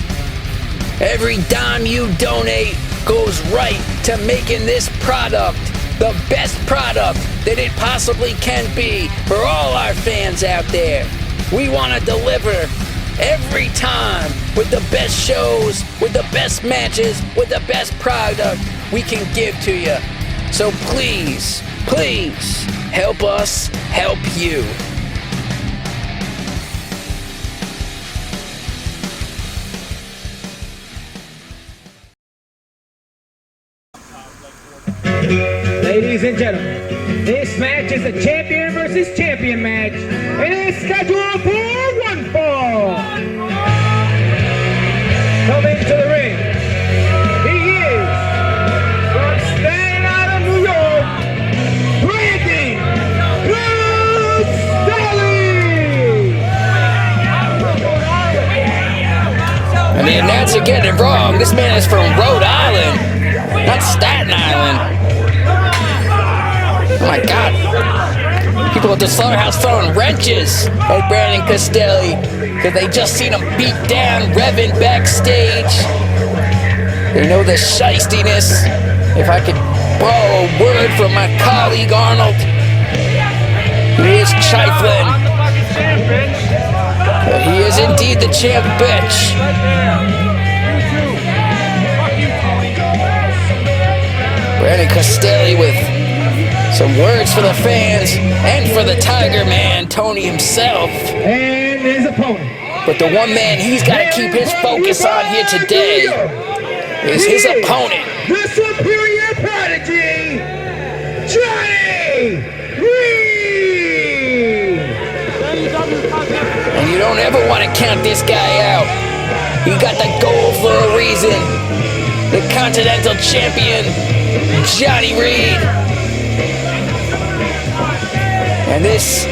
Every dime you donate goes right to making this product the best product that it possibly can be for all our fans out there. We want to deliver every time with the best shows, with the best matches, with the best product we can give to you. So please, please help us help you. Ladies and gentlemen, this match is a champion versus champion match. It is scheduled for one fall. Coming to the ring, he is from Staten Island, New York, Brandon Castelli. And the announcer getting it wrong. This man is from Rhode Island, not Staten Island. Oh my God. People at the slaughterhouse throwing wrenches at Brandon Castelli because they just seen him beat down Revan backstage. They know the shystiness. If I could borrow a word from my colleague Arnold, he is trifling. But he is indeed the champ bitch. Brandon Castelli with some words for the fans and for the Tiger Man, Tony himself. And his opponent. But the one man he's got to keep his focus on here today is his opponent. The superior prodigy, You don't ever want to count this guy out. He got the gold for a reason. The Continental Champion, Johnny Reed. And this,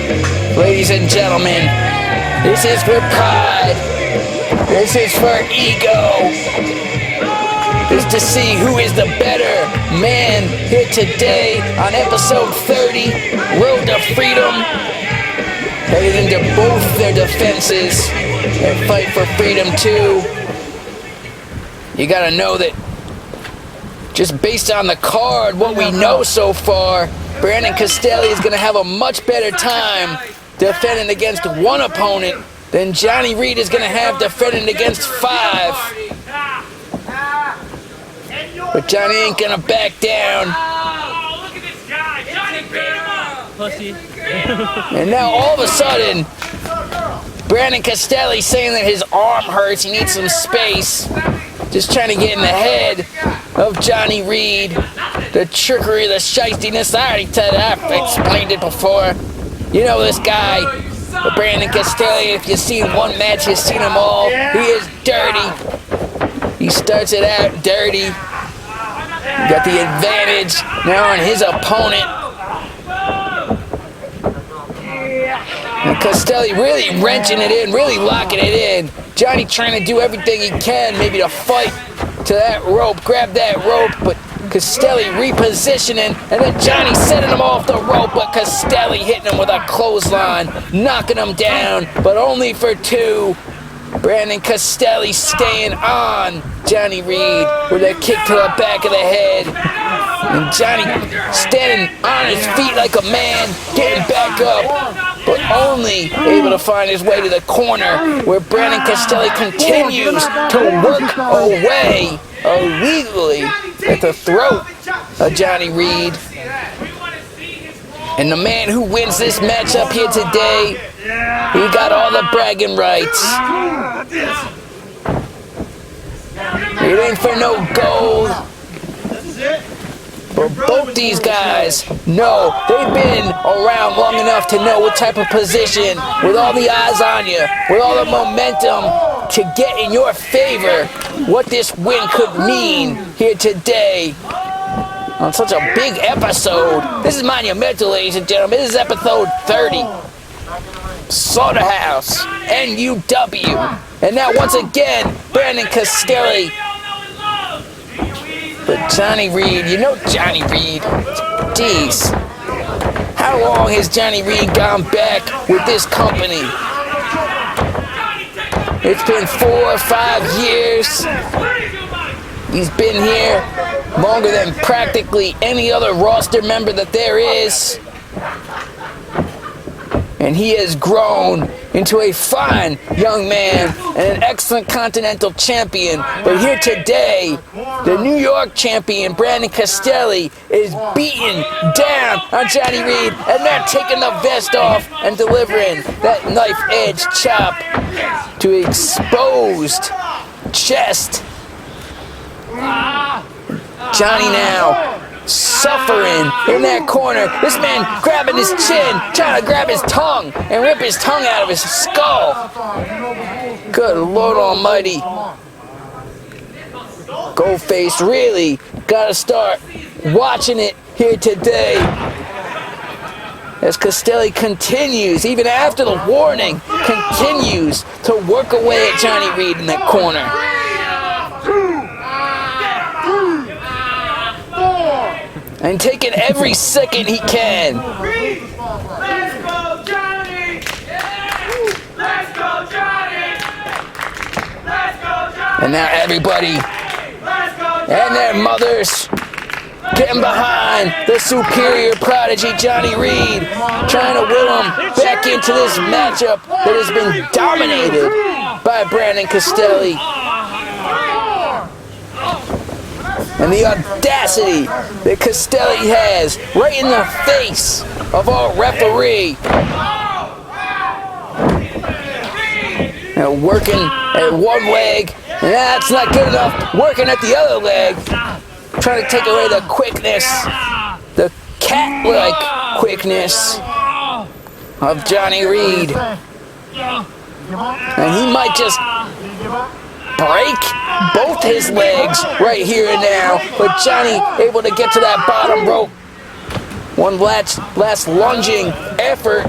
ladies and gentlemen, this is for pride. This is for ego. This is to see who is the better man here today on episode 30, Road to Freedom. Headed into both their defenses and fight for freedom too. You gotta know that just based on the card, what we know so far, Brandon Castelli is gonna have a much better time defending against one opponent than Johnny Reed is gonna have defending against 5. But Johnny ain't gonna back down. And now all of a sudden, Brandon Castelli saying that his arm hurts, he needs some space. Just trying to get in the head of Johnny Reed. The trickery, the shystiness, I already said it, I've explained it before. You know this guy, Brandon Castelli, if you've seen one match, you've seen them all. He is dirty. He starts it out dirty. Got the advantage now on his opponent. And Castelli really wrenching it in, really locking it in. Johnny trying to do everything he can, maybe to fight to that rope, grab that rope, but Castelli repositioning, and then Johnny setting him off the rope, but Castelli hitting him with a clothesline, knocking him down, but only for 2. Brandon Castelli staying on Johnny Reed with a kick to the back of the head. And Johnny standing on his feet like a man, getting back up, but only able to find his way to the corner where Brandon Castelli continues to work away illegally at the throat of Johnny Reed. And the man who wins this matchup here today, he got all the bragging rights. It ain't for no gold. But both these guys know they've been around long enough to know what type of position, with all the eyes on you, with all the momentum to get in your favor, what this win could mean here today on such a big episode. This is monumental, ladies and gentlemen. This is episode 30. Slaughterhouse, NUW. And now once again, Brandon Castelli. But Johnny Reed, you know Johnny Reed. Jeez. How long has Johnny Reed gone back with this company? It's been 4 or 5 years. He's been here longer than practically any other roster member that there is. And he has grown into a fine young man and an excellent Continental Champion. But here today, the New York Champion, Brandon Castelli, is beating down on Johnny Reed and now taking the vest off and delivering that knife-edge chop to exposed chest. Johnny now suffering in that corner. This man grabbing his chin, trying to grab his tongue and rip his tongue out of his skull. Good Lord Almighty. Goldface really gotta start watching it here today. As Castelli continues, even after the warning, continues to work away at Johnny Reed in that corner. And taking every second he can. Let's go, Johnny! Let's go, Johnny! Let's go, Johnny! And now everybody and their mothers getting behind the superior prodigy Johnny Reed, trying to will him back into this matchup that has been dominated by Brandon Castelli. And the audacity that Castelli has right in the face of our referee. Now working at one leg, and that's not good enough. Working at the other leg, trying to take away the quickness, the cat-like quickness of Johnny Reed. And he might just break both his legs right here and now. But Johnny able to get to that bottom rope. One last lunging effort.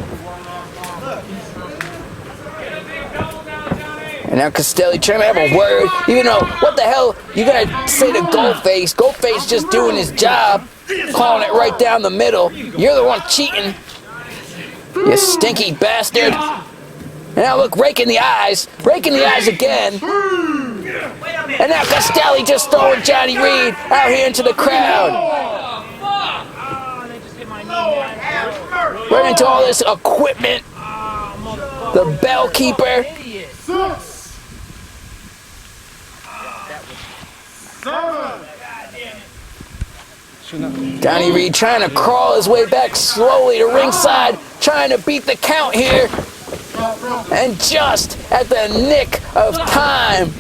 And now Castelli trying to have a word. Even though, what the hell you gotta say to Goldface? Goldface just doing his job. Calling it right down the middle. You're the one cheating. You stinky bastard. And now look, raking the eyes. Raking the eyes again. And now Castelli just throwing Johnny Reed out here into the crowd. Right into all this equipment. The bell keeper. Johnny Reed trying to crawl his way back slowly to ringside, trying to beat the count here. And just at the nick of time,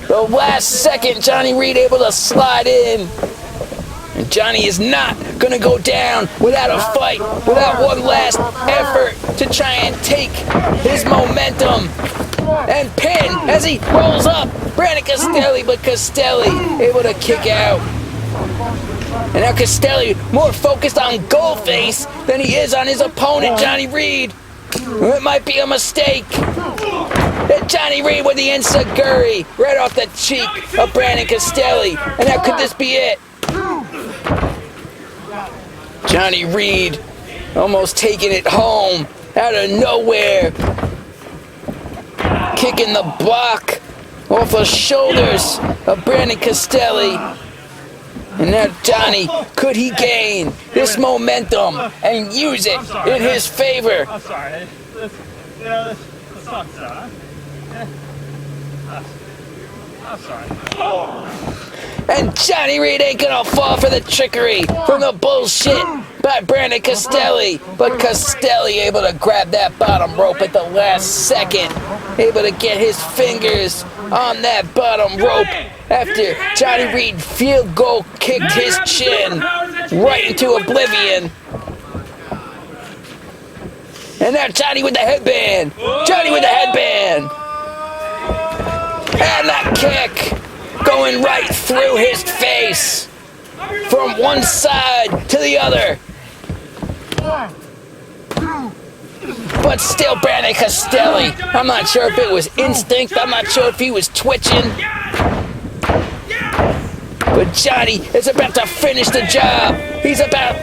the last second, Johnny Reed able to slide in. And Johnny is not going to go down without a fight, without one last effort to try and take his momentum and pin as he rolls up Brandon Castelli, but Castelli able to kick out. And now Castelli more focused on Goldface than he is on his opponent, Johnny Reed. It might be a mistake. And Johnny Reed with the enziguri right off the cheek of Brandon Castelli. And now could this be it? Johnny Reed almost taking it home out of nowhere. Kicking the block off the shoulders of Brandon Castelli. And now Johnny, could he gain this momentum and use it in his favor? I'm sorry. This sucks, huh? I'm sorry. And Johnny Reed ain't gonna fall for the trickery from the bullshit by Brandon Castelli. But Castelli able to grab that bottom rope at the last second. Able to get his fingers on that bottom rope after Johnny Reed field goal kicked his chin right into oblivion. And now Johnny with the headband. Johnny with the headband. And that kick going right through his face from one side to the other. But still Brandon Castelli. I'm not sure if it was instinct. I'm not sure if he was twitching. But Johnny is about to finish the job. He's about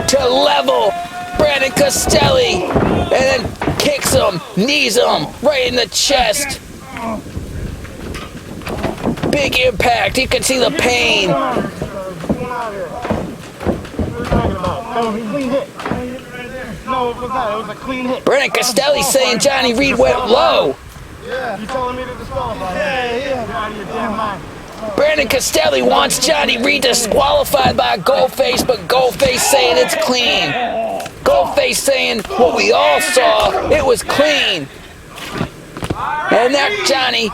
to level Brandon Castelli and then kicks him, knees him right in the chest. Big impact. You can see the pain. Brandon Castelli saying Johnny Reed went low. Yeah, you telling me to disqualify? Yeah. Out of your damn mind. Brandon Castelli wants Johnny Reed disqualified by Goldface, but Goldface saying it's clean. Goldface saying what we all saw, it was clean. And that Johnny,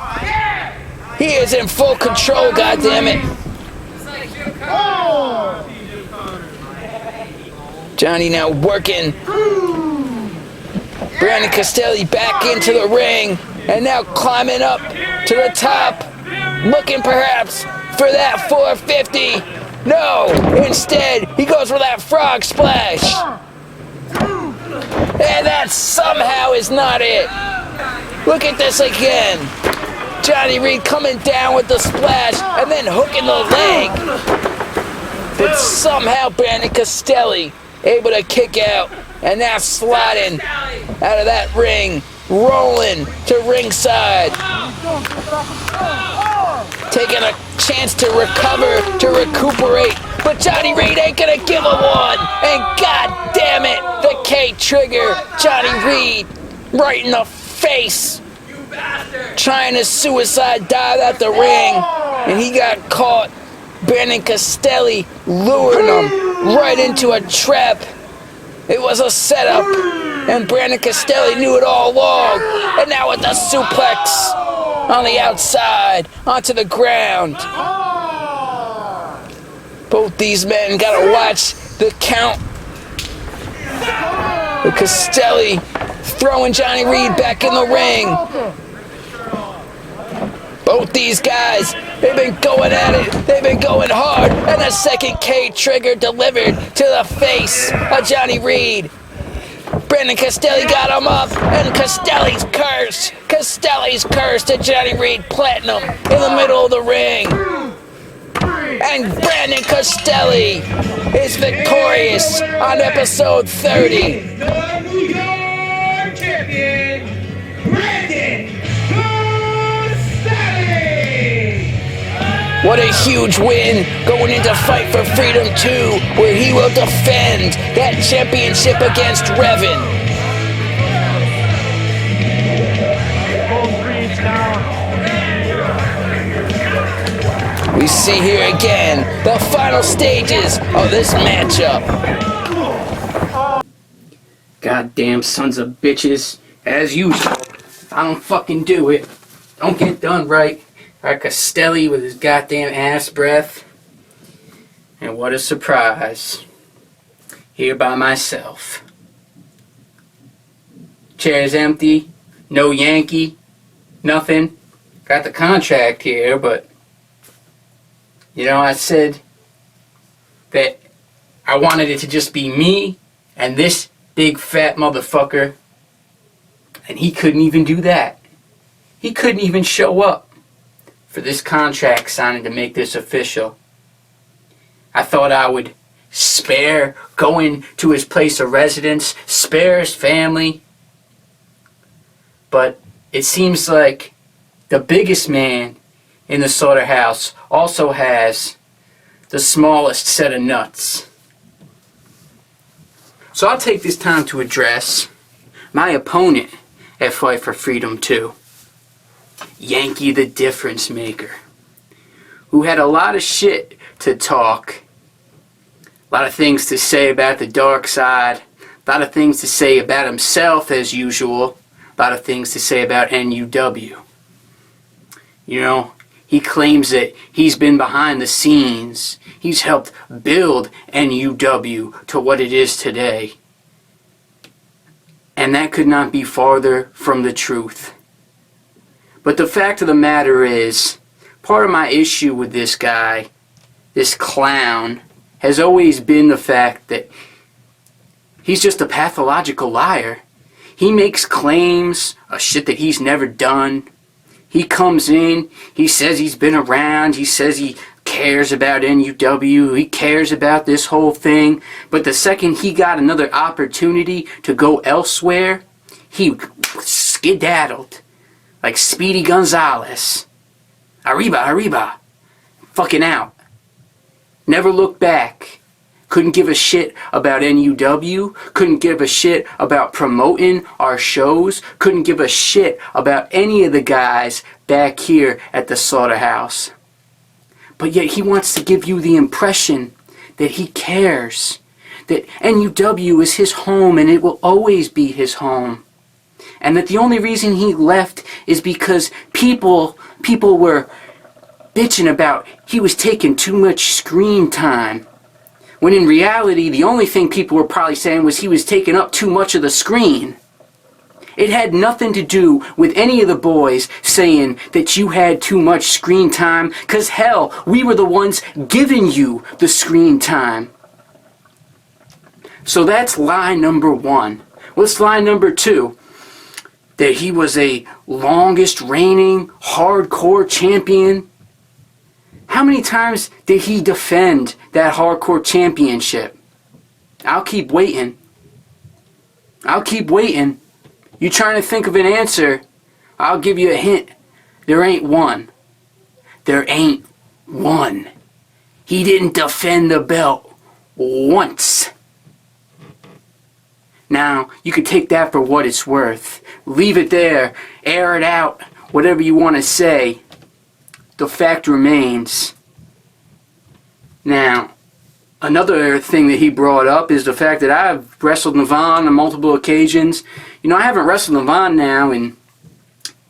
he is in full control, goddammit. Johnny now working Brandon Castelli back into the ring, and now climbing up to the top, looking perhaps for that 450. No, instead he goes for that frog splash. And that somehow is not it. Look at this again. Johnny Reed coming down with the splash and then hooking the leg. But somehow Brandon Castelli able to kick out, and now sliding out of that ring, rolling to ringside. Taking a chance to recover, to recuperate, but Johnny Reed ain't gonna give him one. And god damn it, the K trigger, Johnny Reed, right in the face. Trying to suicide dive out the ring, and he got caught. Brandon Castelli luring him right into a trap. It was a setup, and Brandon Castelli knew it all along. And now with the suplex on the outside, onto the ground. Both these men gotta watch the count. The Castelli throwing Johnny Reed back in the ring. Both these guys, they've been going at it. They've been going hard. And a second K trigger delivered to the face of Johnny Reed. Brandon Castelli got him up, and Castelli's curse. Castelli's curse to Johnny Reed Platinum in the middle of the ring. And Brandon Castelli is victorious on episode 30. The New York champion, Brandon Castelli! What a huge win going into Fight for Freedom 2, where he will defend that championship against Revan. We see here again the final stages of this matchup. Goddamn sons of bitches. As usual, if I don't fucking do it, don't get done right. Our Castelli with his goddamn ass breath. And what a surprise. Here by myself. Chair's empty. No Yankee. Nothing. Got the contract here, but you know, I said that I wanted it to just be me and this big fat motherfucker, and he couldn't even do that. He couldn't even show up for this contract signing to make this official. I thought I would spare going to his place of residence, spare his family, but it seems like the biggest man in the slaughterhouse also has the smallest set of nuts. So I'll take this time to address my opponent at Fight for Freedom 2, Yankee the Difference Maker, who had a lot of shit to talk, a lot of things to say about the dark side, a lot of things to say about himself as usual, a lot of things to say about NUW. You know, he claims that he's been behind the scenes. He's helped build NUW to what it is today. And that could not be farther from the truth. But the fact of the matter is, part of my issue with this guy, this clown, has always been the fact that he's just a pathological liar. He makes claims of shit that he's never done. He comes in, he says he's been around, he says he cares about NUW, he cares about this whole thing, but the second he got another opportunity to go elsewhere, he skedaddled like Speedy Gonzalez. Arriba, arriba. Fucking out. Never looked back. Couldn't give a shit about NUW, couldn't give a shit about promoting our shows, couldn't give a shit about any of the guys back here at the slaughterhouse. But yet he wants to give you the impression that he cares, that NUW is his home and it will always be his home. And that the only reason he left is because people were bitching about he was taking too much screen time. When in reality, the only thing people were probably saying was he was taking up too much of the screen. It had nothing to do with any of the boys saying that you had too much screen time, because hell, we were the ones giving you the screen time. So that's lie number one. What's lie number two? That he was a longest reigning hardcore champion. How many times did he defend that hardcore championship? I'll keep waiting. I'll keep waiting. You trying to think of an answer? I'll give you a hint. There ain't one. There ain't one. He didn't defend the belt once. Now, you can take that for what it's worth. Leave it there. Air it out. Whatever you want to say. The fact remains. Now, another thing that he brought up is the fact that I've wrestled Nevon on multiple occasions. You know, I haven't wrestled Nevon now in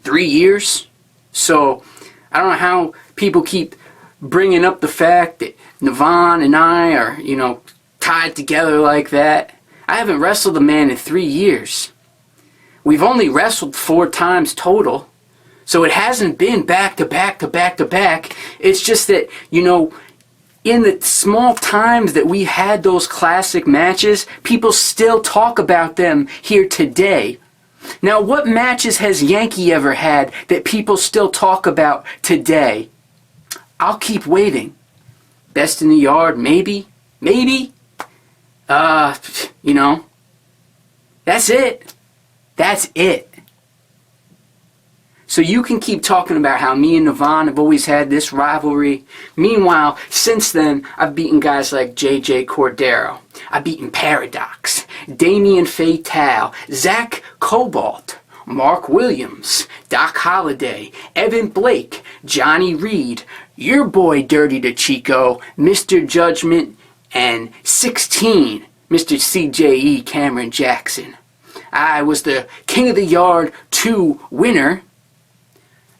3 years. So, I don't know how people keep bringing up the fact that Nevon and I are, you know, tied together like that. I haven't wrestled a man in 3 years. we've only wrestled 4 times total. So it hasn't been back to back to back to back. It's just that, you know, in the small times that we had those classic matches, people still talk about them here today. Now, what matches has Yankee ever had that people still talk about today? I'll keep waiting. Best in the Yard, maybe? Maybe? You know, that's it. That's it. So you can keep talking about how me and Nevon have always had this rivalry. Meanwhile, since then, I've beaten guys like JJ Cordero. I've beaten Paradox, Damien Fatale, Zach Cobalt, Mark Williams, Doc Holliday, Evan Blake, Johnny Reed, your boy Dirty to Chico, Mr. Judgment, and 16, Mr. CJE Cameron Jackson. I was the King of the Yard 2 winner,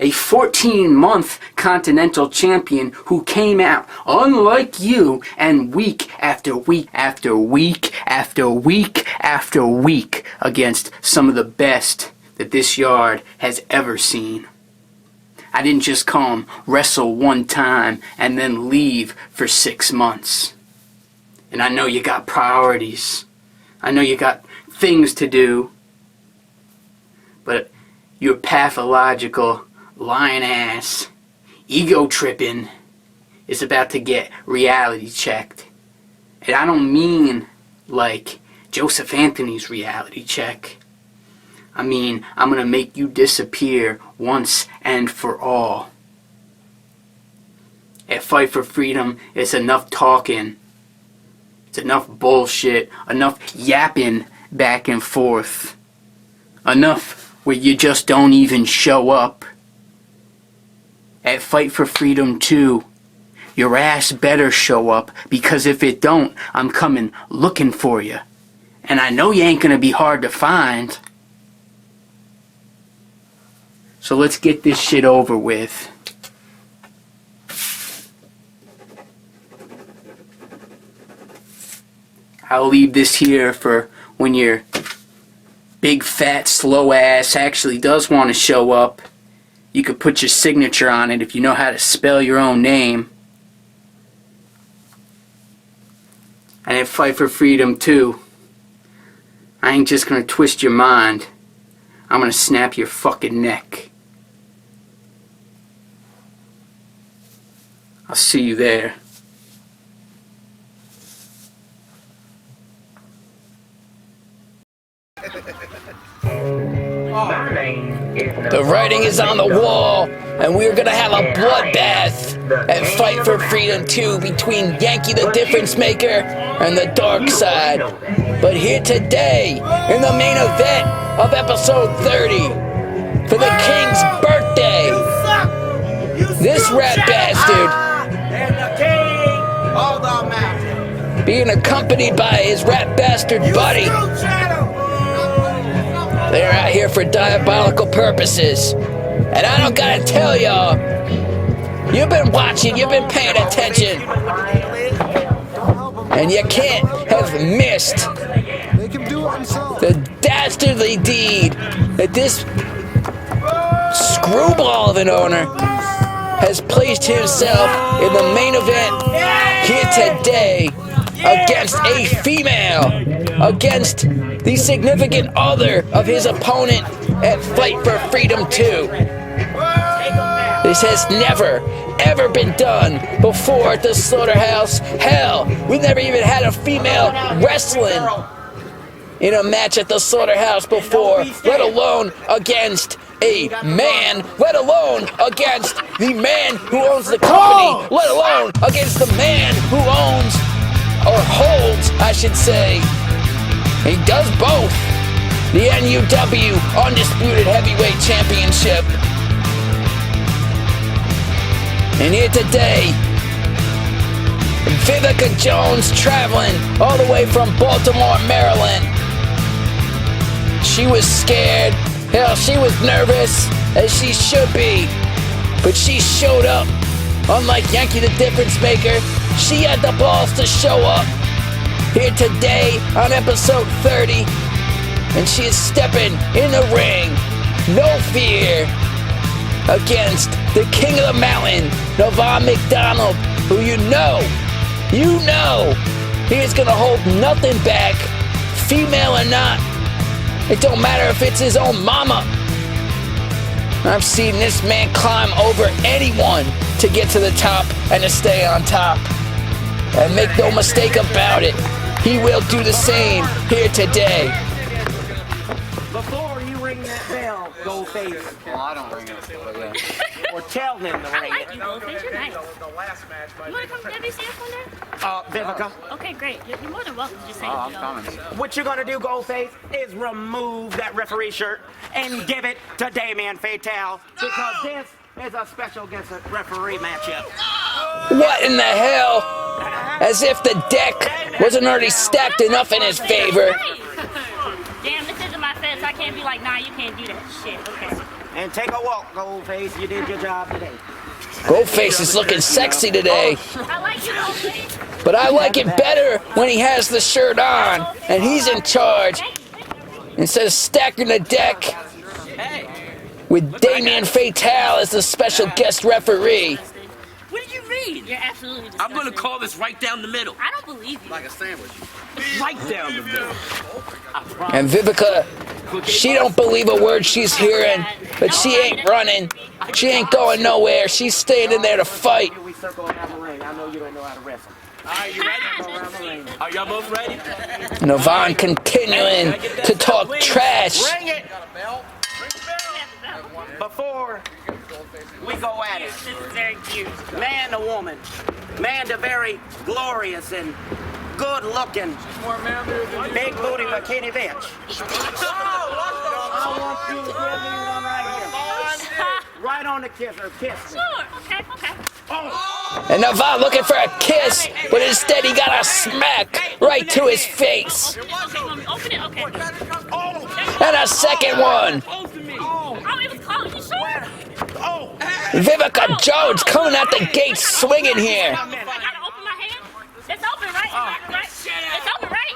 a 14-month Continental Champion who came out, unlike you, and week after week after week after week after week against some of the best that this yard has ever seen. I didn't just come, wrestle 1 time, and then leave for 6 months. And I know you got priorities. I know you got things to do. But your pathological, lying ass, ego tripping is about to get reality checked. And I don't mean like Joseph Anthony's reality check. I mean, I'm gonna make you disappear once and for all. At Fight for Freedom, it's enough talking. It's enough bullshit, enough yapping back and forth. Enough where you just don't even show up. At Fight for Freedom 2, your ass better show up, because if it don't, I'm coming looking for you. And I know you ain't gonna be hard to find. So let's get this shit over with. I'll leave this here for when your big fat slow ass actually does want to show up. You could put your signature on it if you know how to spell your own name. And at Fight for Freedom 2, I ain't just gonna twist your mind. I'm gonna snap your fucking neck. I'll see you there. The writing is on the wall, and we're gonna have a bloodbath at Fight for Freedom 2 between Yankee the Difference Maker and the Dark Side. But here today, in the main event of episode 30, for the King's birthday, this rat bastard, being accompanied by his rat bastard buddy, they're out here for diabolical purposes. And I don't gotta tell y'all, you've been watching, you've been paying attention. And you can't have missed the dastardly deed that this screwball of an owner has placed himself in the main event here today against a female, against the significant other of his opponent at Fight for Freedom 2. This has never, ever been done before at the Slaughterhouse. Hell, we've never even had a female wrestling in a match at the Slaughterhouse before, let alone against a man, let alone against the man who owns the company, let alone against the man who owns, or holds, I should say. He does both. The NUW Undisputed Heavyweight Championship. And here today, VIVICA Jones traveling all the way from Baltimore, Maryland. She was scared. Hell, she was nervous, as she should be. But she showed up. Unlike Yankee the Difference Maker, she had the balls to show up. Here today on episode 30, And she is stepping in the ring, no fear, against the king of the mountain, NUW McDonald, who you know, he is gonna hold nothing back, female or not. It don't matter if it's his own mama. I've seen this man climb over anyone to get to the top and to stay on top. And make no mistake about it, he will do the same here today. Before you ring that bell, Goldface. Well, I don't ring it, but yeah. Or tell him to I ring like it. you, Goldfish. You're nice. You want to come to WCF one day? Vivica, Okay, great. You're more than welcome to just say Oh, I'm you know. coming. what you're gonna do, Goldface, is remove that referee shirt and give it to Damien Fatale because this is a special guest referee matchup. What in the hell? As if the deck wasn't already stacked enough in his favor. Damn, this isn't my fence. I can't be like, nah, you can't do that shit. Okay. And take a walk, Goldface. You did your job today. Goldface is looking sexy today, I like you, Goldfish. but I like it better when he has the shirt on and he's in charge instead of stacking the deck with Damien Fatale as the special guest referee. What did you mean? You're absolutely disgusting. I'm gonna call this right down the middle. I don't believe you. Like a sandwich. Right down the middle. And Vivica, she don't believe a word she's hearing, but she ain't running. She ain't going nowhere. She's staying in there to fight. We circle around the ring. I know you don't know how to wrestle. Alright, you ready? Are y'all both ready? Navon continuing to talk trash. Ring it! Before we go at it, This is very cute. man to woman, man to very glorious and good looking, big booty bikini bitch. I want you to give me one right here. Right on the kiss or kiss me. Sure. Okay. And Navon looking for a kiss, but instead he got a smack right to his face. Okay, let me open it. Okay. And a second one. Oh, it was close. You sure? Vivica Jones coming out the gate swinging here. I gotta open my hand. It's open, right? It's open, right?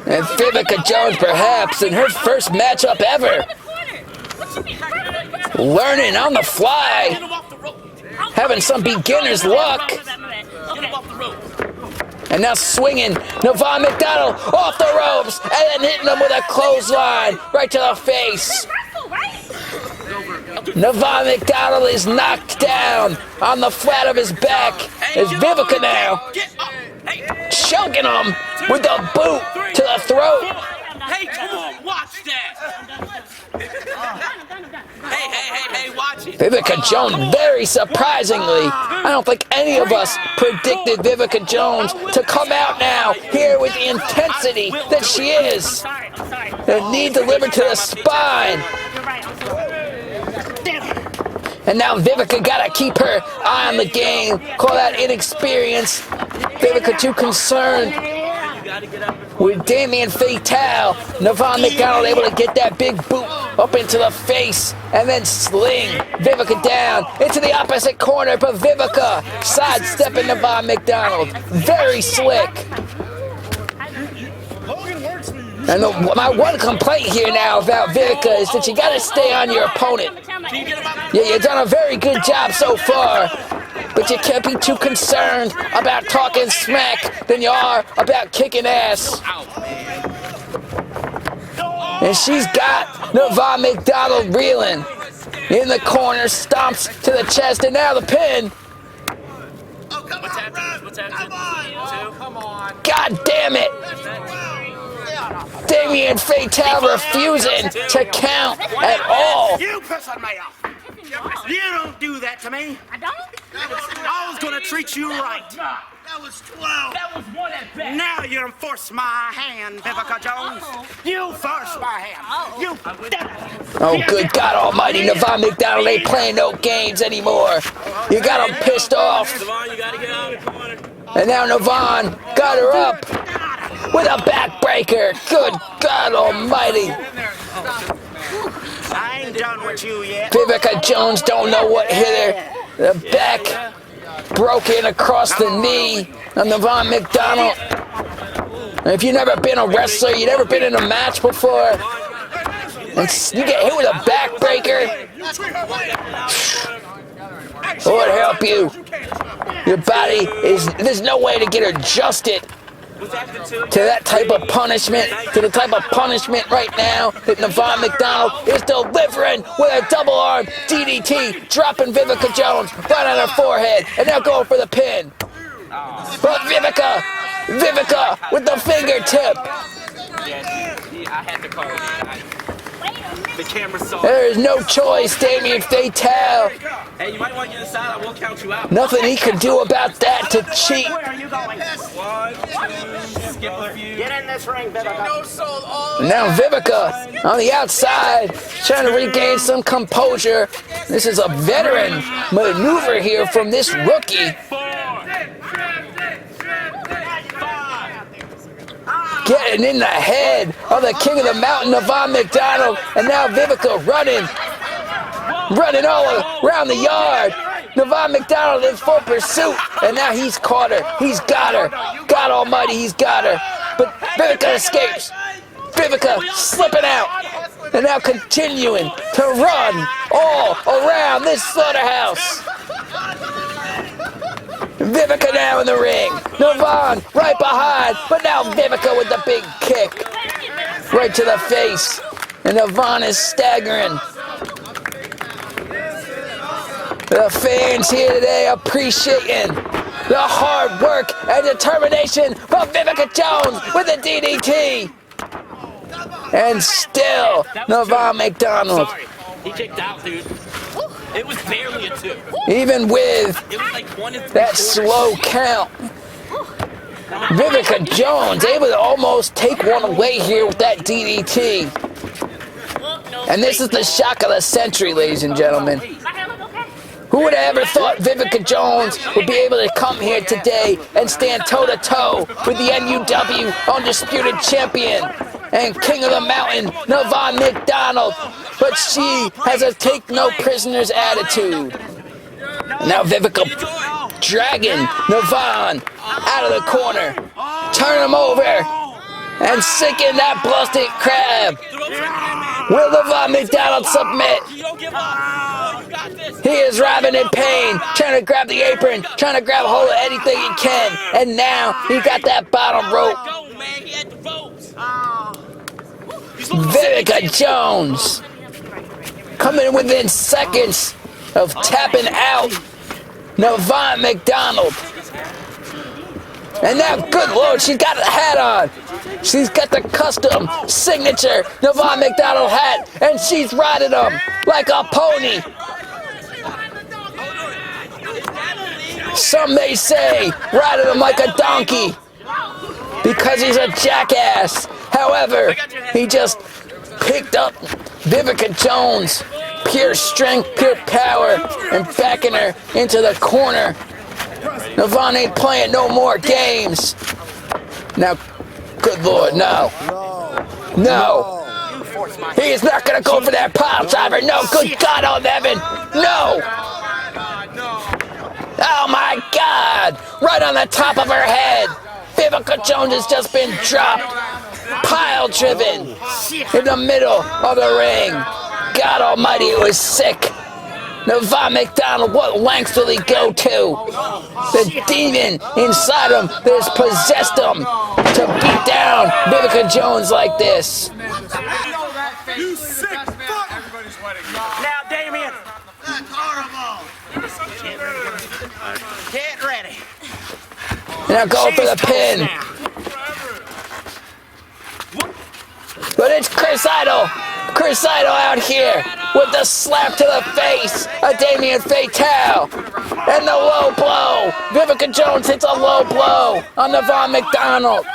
And Vivica Jones perhaps in her first matchup ever. Learning on the fly. Having some beginner's luck. And now swinging NUW McDonald off the ropes and then hitting him with a clothesline right to the face. NUW McDonald is knocked down on the flat of his back. It's Vivica now choking him with the boot to the throat. Hey, come on, watch that. Hey, watch it. Vivica Jones, very surprisingly, I don't think any of us predicted Vivica Jones to come out now here with the intensity that she is. The knee delivered to the spine. And now Vivica gotta keep her eye on the game. Call that inexperience. Vivica too concerned with Damien Fatale. NUW McDonald able to get that big boot up into the face and then sling Vivica down into the opposite corner, but Vivica sidestepping NUW McDonald. Very slick. And my one complaint here now about Vivica is that you gotta stay on your opponent. Yeah, you've done a very good job so far, but you can't be too concerned about talking smack than you are about kicking ass. And she's got NUW McDonald reeling in the corner, stomps to the chest, and now the pin. Come on. God damn it! Damien Fatale refusing to count at all. You piss on me off. You don't do that to me. I don't? I was gonna treat you right. That was 12. That was one at best. Now you force my hand, Vivica Jones. You force my hand. You. Oh, good God Almighty, NUW McDonald ain't playing no games anymore. You got him pissed off. Devon, you gotta get out of the corner. And now Navon got her up with a backbreaker. Good God Almighty. I ain't done with you yet. Vivica Jones don't know what hit her. The back broken across the knee of NUW McDonald. If you've never been a wrestler, you've never been in a match before, and you get hit with a backbreaker, Lord help you. Your body there's no way to get adjusted to that type of punishment, to the type of punishment right now that NUW McDonald is delivering with a double arm DDT, dropping Vivica Jones right on her forehead, and now going for the pin. But Vivica with the fingertip. I had to call it. The camera saw. There is no choice, Damien Fatale. Hey, you might want to get inside. I will count you out. Nothing he can do about that to cheat. Where are you going? 1, 2, skip a few. Get in this ring, Vivica. No soul all. Now Vivica on the outside, trying to regain some composure. This is a veteran maneuver here from this rookie. Getting in the head of the king of the mountain, NUW McDonald, and now Vivica running all around the yard. NUW McDonald in full pursuit, and now he's caught her. He's got her. God almighty, he's got her. But Vivica escapes. Vivica slipping out, and now continuing to run all around this slaughterhouse. Vivica now in the ring. NUW right behind, but now Vivica with the big kick right to the face. And NUW is staggering. The fans here today appreciating the hard work and determination from Vivica Jones with the DDT. And still, NUW McDonald. Sorry, he kicked out, dude. It was barely a 2. Even with Like 1 and 3 that slow count, Vivica Jones able to almost take one away here with that DDT. And this is the shock of the century, ladies and gentlemen. Who would have ever thought Vivica Jones would be able to come here today and stand toe-to-toe with the NUW Undisputed Champion and King of the Mountain, NUW McDonald? But she has a take-no-prisoners attitude. Now Vivica dragging NUW out of the corner. Turn him over and sinking that plastic crab. Will NUW McDonald submit? He is writhing in pain, trying to grab the apron, trying to grab hold of anything he can. And now he got that bottom rope. Vivica Jones coming within seconds of tapping out NUW McDonald. And now, good Lord, she's got a hat on. She's got the custom signature NUW McDonald hat, and she's riding him like a pony. Some may say riding him like a donkey because he's a jackass. However, he just picked up Vivica Jones, pure strength, pure power, and backing her into the corner. NUW ain't playing no more games. Now, good Lord, no. No. He is not going to go for that pile driver. No, good God on heaven. No. Oh my God. Right on the top of her head. Vivica Jones has just been dropped. Pile driven in the middle of the ring. God almighty, it was sick. NUW McDonald, what lengths will he go to? The demon inside him that has possessed him to beat down Vivica Jones like this. You sick fuck! Now, Damien. That's horrible. Get ready. Now go for the pin. But it's Chris Idol out here with the slap to the face of Damien Fatale. And the low blow. Vivica Jones hits a low blow on NUW McDonald.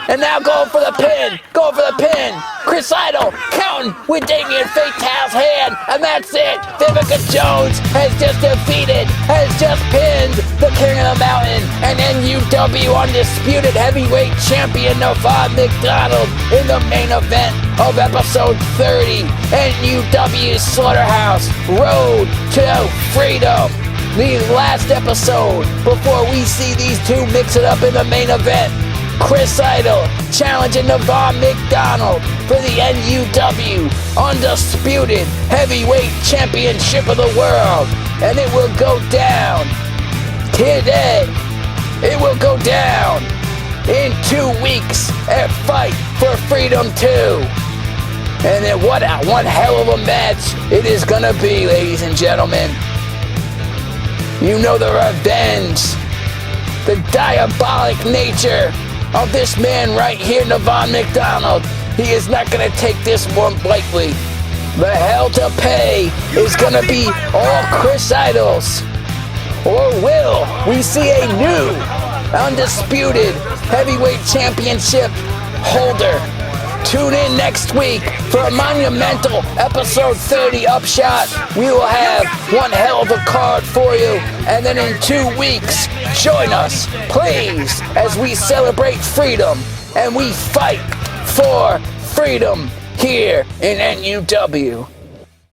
And now going for the pin. Going for the pin. Chris Idol counting with Damien Fatale's hand. And that's it. Vivica Jones has just defeated, has just pinned the King of the Mountain and NUW Undisputed Heavyweight Champion NUW McDonald in the main event of episode 30. NUW Slaughterhouse Road to Freedom. The last episode before we see these two mix it up in the main event. Chris Idol challenging Nevon McDonald for the NUW Undisputed Heavyweight Championship of the World. And it will go down today. It will go down in 2 weeks at Fight for Freedom 2. And then what one hell of a match it is gonna be, ladies and gentlemen. You know the revenge, the diabolic nature of this man right here, Nevon McDonald. He is not gonna take this one lightly. The hell to pay is gonna be all Chris Idol's. Or will we see a new Undisputed Heavyweight Championship holder? Tune in next week for a monumental episode 30 upshot. We will have one hell of a card for you. And then in 2 weeks, join us, please, as we celebrate freedom and we fight for freedom here in NUW.